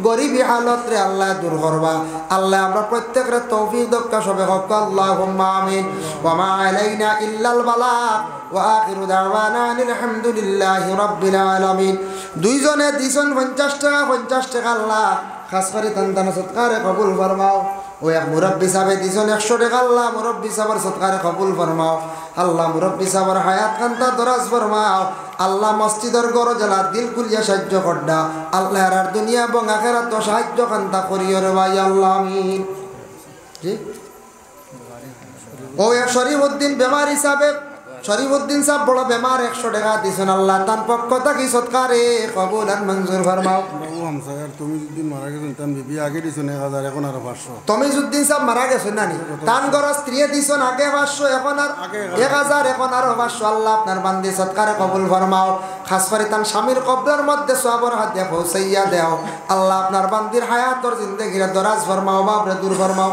গরিবী হালতরে আল্লাহ দূর করবা। আল্লাহ আমরা প্রত্যেকের তৌফিক দক্কা সবে হক, আল্লাহুম্মা আমিন। ওয়া মা আলাইনা ইল্লাল বালাগ ওয়া আখিরু দাওয়ানা আলহামদুলিল্লাহি রাব্বিল আলামিন। দুইজনে দিছেন 50 টাকা 50 টাকা, আল্লাহ খাস করে তান সৎকারে কবুল ফরমাও। ও এক মুরব্বী সাহেব দিছেন 100 টাকা, আল্লাহ মুরব্বী সাহেবের সৎকারে কবুল ফরমাও। আল্লাহ মুরব্বী সাহেবের হায়াত কান্তা দরাজ ফরমাও। আল্লাহ মসজিদের গরজলা দিল কুলিয়া সাহায্য করডা, আল্লাহ আর দুনিয়া এবং আখিরাত সাহায্য কান্তা করিও রে ভাই আল্লাহ আমিন। ও এক শরীফউদ্দিন বেমার হিসাবে, শরীফউদ্দিন সাহেব বড় বেমার, 100 টাকা দিছেন, আল্লাহ তার পক্ষ থেকে সৎকারে কবুল আর মঞ্জুর ফরমাও। তমিজউদ্দিন মারা গেছেন, তার বিবি আগে দিছেন 1000, এখন আর 500। তমিজউদ্দিন সাহেব মারা গেছেন নানি, তান ঘর স্ত্রী দিছেন আগে 500, এখন আর 1000, এখন আর 500। আল্লাহ আপনার বান্দি সৎকারে কবুল ফরমাও। খাস করে তার স্বামীর কবরের মধ্যে সওয়াবের হাত দিয়ে পৌঁছাইয়া দেও। আল্লাহ আপনার বান্দির হায়াতর জিন্দেগির দরাজ ফরমাও, বাবরে দূর ফরমাও।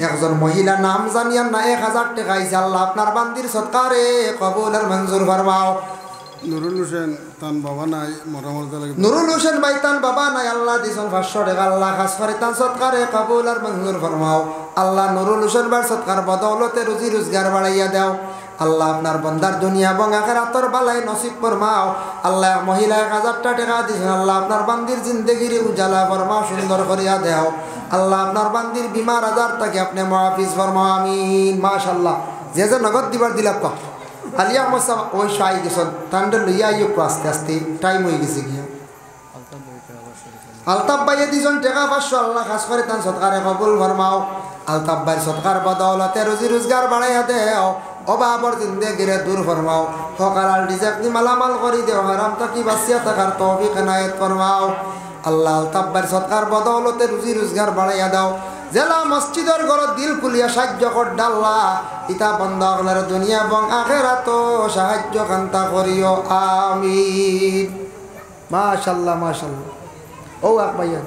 একজন মহিলা নাম জানিয়ান না 1000 টাকা আইছে, আল্লাহ আপনার বান্দির সৎকারে কবুল আর মঞ্জুর ফরমাও। নুরুল হোসেন তান বাবা নাই, মরামরদা লাগে নুরুল হোসেন ভাই তান বাবা নাই, আল্লাহ দিছেন 500 টাকা, আল্লাহ খাস করে তান সৎকারে কবুল আর মঞ্জুর ফরমাও। আল্লাহ নুরুল হোসেন ভাই সৎকার বদৌলতে রুজি রোজগার বাড়াইয়া দাও। আল্লাহ আপনার বন্দার দুনিয়া এবং আখিরাতের বালাই নসিব ফরমাও। আল্লাহ মহিলা 1000 টাকা দিছেন, আল্লাহ আপনার বান্দির জিন্দেগির উজালা ফরমাও, সুন্দর করিয়া দেও। আল্লাহ আপনার বান্দির বিমার আজার থেকে আপনি মুআফিজ ফরমাও, আমিন। মাশাআল্লাহ যে যে নগদ দিবার দিলাপ ক আলিয়া মোসাব ওই শাই গেছেন ঠান্ডা লইয়া আইও আস্তে আস্তে টাইম হয়ে গেছে গিয়া। আলতাফ ভাইয়ে দিছেন টাকা 500, আল্লাহ খাস করে তান সৎকারে কবুল ফরমাও। আলতাফ ভাই সৎকার বদৌলতে রুজি রোজগার বাড়াইয়া দেও, অভাবর জিন্দেগিরে দূর ফরমাও। সকাল রিজেক্ট মালামাল করি দেও, হারাম থাকি বাঁচিয়া থাকার তৌফিক এনায়েত ফরমাও। আল্লাহ আলতাফ ভাই সৎকার বদৌলতে রুজি রোজগার বাড়াইয়া দাও। জেলা মসজিদের ঘর দিল খুলিয়া সাহায্য কর ডাল্লা, ইতা বন্ধ আপনার দুনিয়া এবং আখিরাত সাহায্য কান্তা করিও, আমিন। মাশাআল্লাহ মাশাআল্লাহ। ও এক ভাইয়া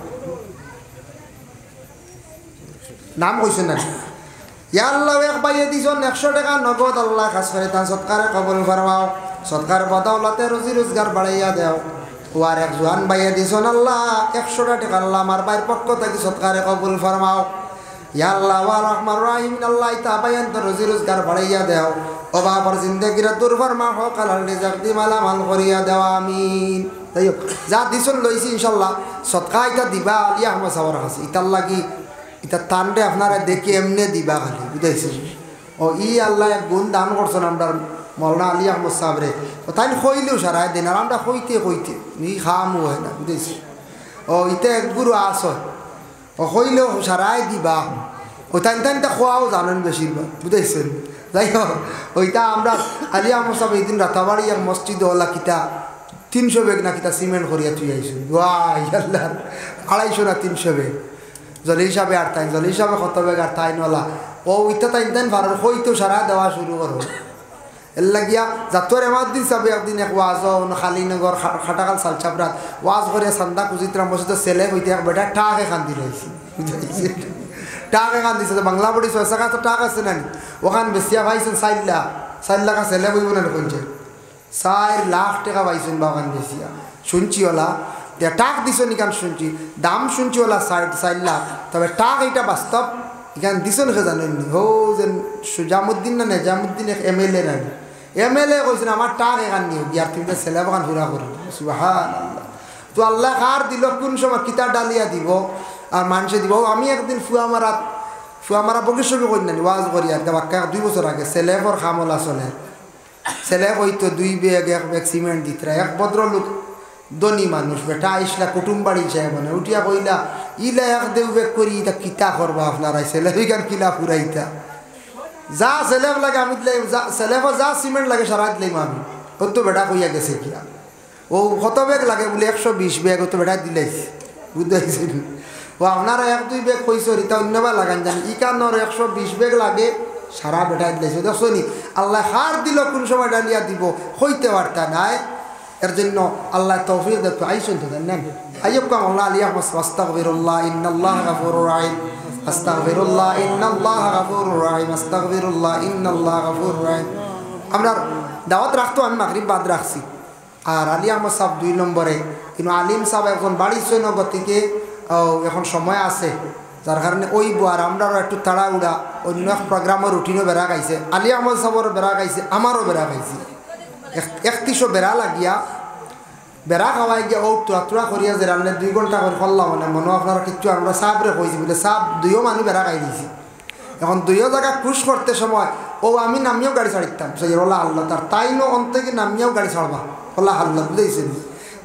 নাম কইছেন না, ইয়া আল্লাহ এক ভাইয়ে দিছেন 100 টাকা নগদ, আল্লাহ খাস করে তার সৎকারে কবুল ফরমাও। সৎকার বদৌলতে রুজি রোজগার বাড়াইয়া দেও। ও আর এক জোয়ান ভাইয়ে দিছেন, আল্লাহ 100 টাকা, আল্লাহ আমার ভাইয়ের পক্ষ থেকে সৎকারে কবুল ফরমাও। ইয়া আল্লাহ ওয়া রহমান রহিম, আল্লাহ ইতা বাইয়ান তো রুজি রোজগার বাড়াইয়া দেও, অভাবর জিন্দেগির দূর ফরমাও, হকাল রিজক দি মালামাল করিয়া দেও, আমিন। তাই হোক যা দিছেন লইছি ইনশাল্লাহ সৎকা ইতা দিবা আলিয়া আহমদ সাহর কাছে, ইতার লাগি ইতা টানরে আপনারা দেখি এমনি দিবা খালি, বুঝাইছেন। ও ই আল্লাহ এক গুণ দান করছেন আমরা মৌলানা আলী আহমদ সাহরে, ও তাই কইলেও সারাই দিন, আর আমরা কইতে কইতে নি খামও হয় না, বুঝেছি। ও ইতে এক গুরু আস ও কইলেও সারাই দিবা, ও তাই তাইনটা খোয়াও জানেন বেশিরভাগ, বুঝেছেন। যাই হোক ওইটা আমরা আলী আহমদ সাহেব এই দিন রাতাবাড়ি এক মসজিদ ওলা কিতা 300 বেগ না কিতা সিমেন্ট করিয়া তুই আইসু, ওয়াই আল্লাহ 250 না 300 বেগ। জলিল সাহেব আর তাই জলিল সাহেব খতবে আর তাই নলা ও ইতা তাই তাই ভারত হইতো সারা দেওয়া শুরু করো এর লাগিয়া যাতর এমার দিন সাবে একদিন এক ওয়াজ খালিনগর খাটাকাল সালচাপরাত ওয়াজ করে সান্দা কুচিত্রাম বসে ছেলে হইতে এক বেটা টাকে কান্দি রয়েছে টাকে কান্দিছে বাংলা পড়ি ছয় টাকা তো টাক আছে নানি ওখান বেশিয়া পাইছেন 4 লাখ ছেলে বইব না কইছে 4 লাখ টাকা পাইছেন বা ওখান বেশিয়া শুনছি ওলা টাক দিছ নিকান শুনছি দাম শুনছি ওলা 4 লাখ তবে টাক এটা বাস্তব এখানে দিছ নাকি জানেন হো যেন সুজামুদ্দিন না নেজামুদ্দিন এক MLA নানি MLA কইছেন আমার টাক এখান নিয়ে গিয়ার তুমি ছেলে বাগান ঘুরা করি সুবহানাল্লাহ তো আল্লাহ কার দিল কোন সময় কিতা ডালিয়া দিব আর মানুষে দিব আমি একদিন ফুয়ামারা বকিসবি করি নানি ওয়াজ করি আর বাক্কা 2 বছর আগে ছেলেফর খামলা চলে ছেলে হইতো 2 ব্যাগ 1 ব্যাগ সিমেন্ট দিতরা এক ভদ্রলোক ধনী মানুষ বেটা আইসলা কুটুম বাড়ি যায় মানে উঠিয়া কইলা ইলা এক দেউ ব্যাগ করি এটা কিতা করবা আপনারা ছেলে বিজ্ঞান কিলা ফুরাইতা যা ছেলেফ লাগে আমি দিলাই ছেলেফর যা সিমেন্ট লাগে সারা দিলাম আমি কত বেটা কইয়া গেছে কিয়া ও কত ব্যাগ লাগে বলে 120 ব্যাগ তো বেটা দিলাইছে বুঝাইছেন ও আপনারা 1-2 ব্যাগ কইছো রিতা অন্যবা লাগান জানি ইকানোর 120 ব্যাগ লাগে সারা বেটা দিলাইছে দেখছো নি আল্লাহ হার দিল কোন সময় ডালিয়া দিব হইতে পারতা নাই এর জন্য আল্লাহ তৌফিক দাও আইসুন তো জানেন আইয়ুব আল্লাহ আলিয়া আস্তাগফিরুল্লাহ ইন্নাল্লাহা গাফুরুর রহিম আস্তাগফিরুল্লাহ ইন্নাল্লাহা গাফুরুর রহিম আস্তাগফিরুল্লাহ ইন্নাল্লাহা গাফুরুর রহিম আমরা দাওয়াত রাখতো আমি মাগরিব বাদ রাখছি আর আলী আহমদ সাহেব 2 নম্বরে কিন্তু আলিম সাহেব এখন বাড়ি সৈনগর থেকে এখন সময় আছে যার কারণে ওই আর আমরাও একটু তাড়াহুড়া অন্য এক প্রোগ্রামের রুটিনও বেড়া গাইছে আলী আহমদ সাহেবেরও বেড়া গাইছে আমারও বেড়া গাইছে 3100 বেড়া লাগিয়া বেড়া খাওয়াই গিয়া ও তুরা করিয়া যে রান্নে 2 ঘন্টা করে করলাম মানে মনে আপনারা কিচ্ছু আমরা সাবরে কইছি বলে সাব 2ও মানুষ বেড়া খাই দিয়েছি এখন 2ও জায়গা খুশ করতে সময় ও আমি নামিয়েও গাড়ি ছাড়িতাম সেই ওলা আল্লাহ তার তাই নো অন্তকে নামিয়েও গাড়ি ছাড়বা ওলা আল্লাহ বুঝেছেন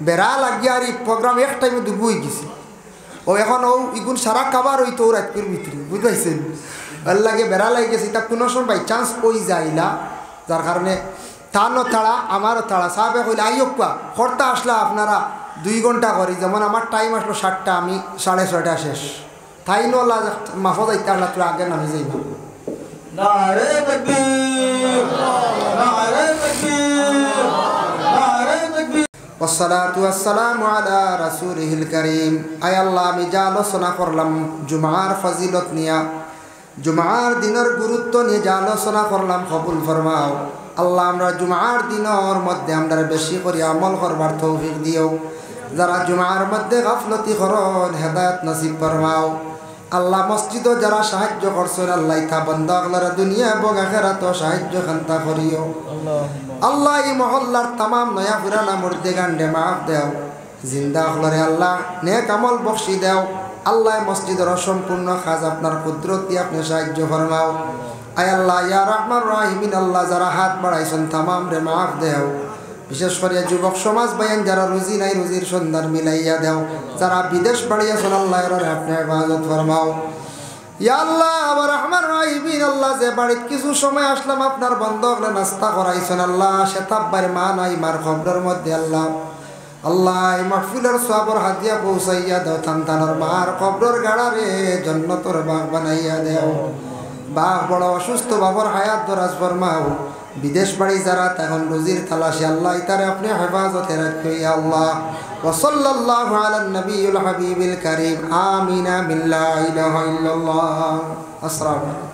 বেড়া লাগিয়া আর এই প্রোগ্রাম এক টাইমে ডুবুই গেছি ও এখন ও ইগুন সারা কাবার ওই তো রাতপুর ভিতরে বুঝতে এর লাগে বেড়া লাগে গেছে তা কোনো সময় বাই চান্স ওই যাইলা যার কারণে তারও তাড়া আমারও তাড়া সাহেবে কইলে আইয়প্পা খরতা আসলা আপনারা 2 ঘন্টা করি যেমন আমার টাইম আসলো 7টা আমি 6:30 শেষ তাই নলা মাফা যাইতে আসলা তোর আগে নামে যাইবা নারে তাকবীর নারে তাকবীর নারে তাকবীর والصلاة والسلام على رسوله الكريم আয় আল্লাহ আমি যা আলোচনা করলাম জুমার ফজিলত নিয়া জুমার দিনের গুরুত্ব নিয়ে যা আলোচনা করলাম কবুল ফরমাও আল্লাহ আমরা জুমার দিনের মধ্যে আমরা বেশি করে আমল করবার তৌফিক দিও যারা জুমার মধ্যে গাফলতি করন হেদায়েত নসিব ফরমাও আল্লাহ মসজিদে যারা সাহায্য করছেন আল্লাহ তা বান্দা আল্লাহর দুনিয়া এবং আখিরাতে সাহায্য খান্তা করিও আল্লাহ এই মহল্লার तमाम নয়া পুরানা মুর্দে গান্ডে মাফ দাও জিন্দা আখলারে আল্লাহ নেক আমল বখশি দাও আল্লাহ মসজিদের সম্পূর্ণ কাজ আপনার কুদরত দিয়ে আপনি সাহায্য ফরমাও আয় আল্লাহ ইয়া রহমান রহিমিন আল্লাহ যারা হাত বাড়াইছেন तमाम রে মাফ দাও বিশেষ করে যুবক সমাজ বাইন যারা রুজি নাই রুজির সন্ধান মিলাইয়া দাও যারা বিদেশ বাড়িয়েছেন আল্লাহ এর আপনি হেফাজত ফরমাও ইয়া আল্লাহ আবার রহমান রহিমিন আল্লাহ যে বাড়িত কিছু সময় আসলাম আপনার বন্ধ হলে নাস্তা করাইছেন আল্লাহ সেতাব্বার মা নাই মার খবরের মধ্যে আল্লাহ আল্লাহ এই মাহফিলের সওয়াবের হাদিয়া পৌঁছাইয়া দাও সন্তানের মার কবরের গাড়ারে জান্নাতের বাগ বানাইয়া দাও বাঘ বড় অসুস্থ বাবার হায়াত দরাজ ফরমাও বিদেশ বাড়ি যারা তখন রুজির তালাশে আল্লাহ তারে আপনি হেফাজতে রাখো ইয়া আল্লাহ ওয়া সাল্লাল্লাহু আলান নবিয়্যিল হাবিবিল কারীম আমিনা বিল্লা ইলাহা ইল্লাল্লাহ আসসালামু আলাইকুম।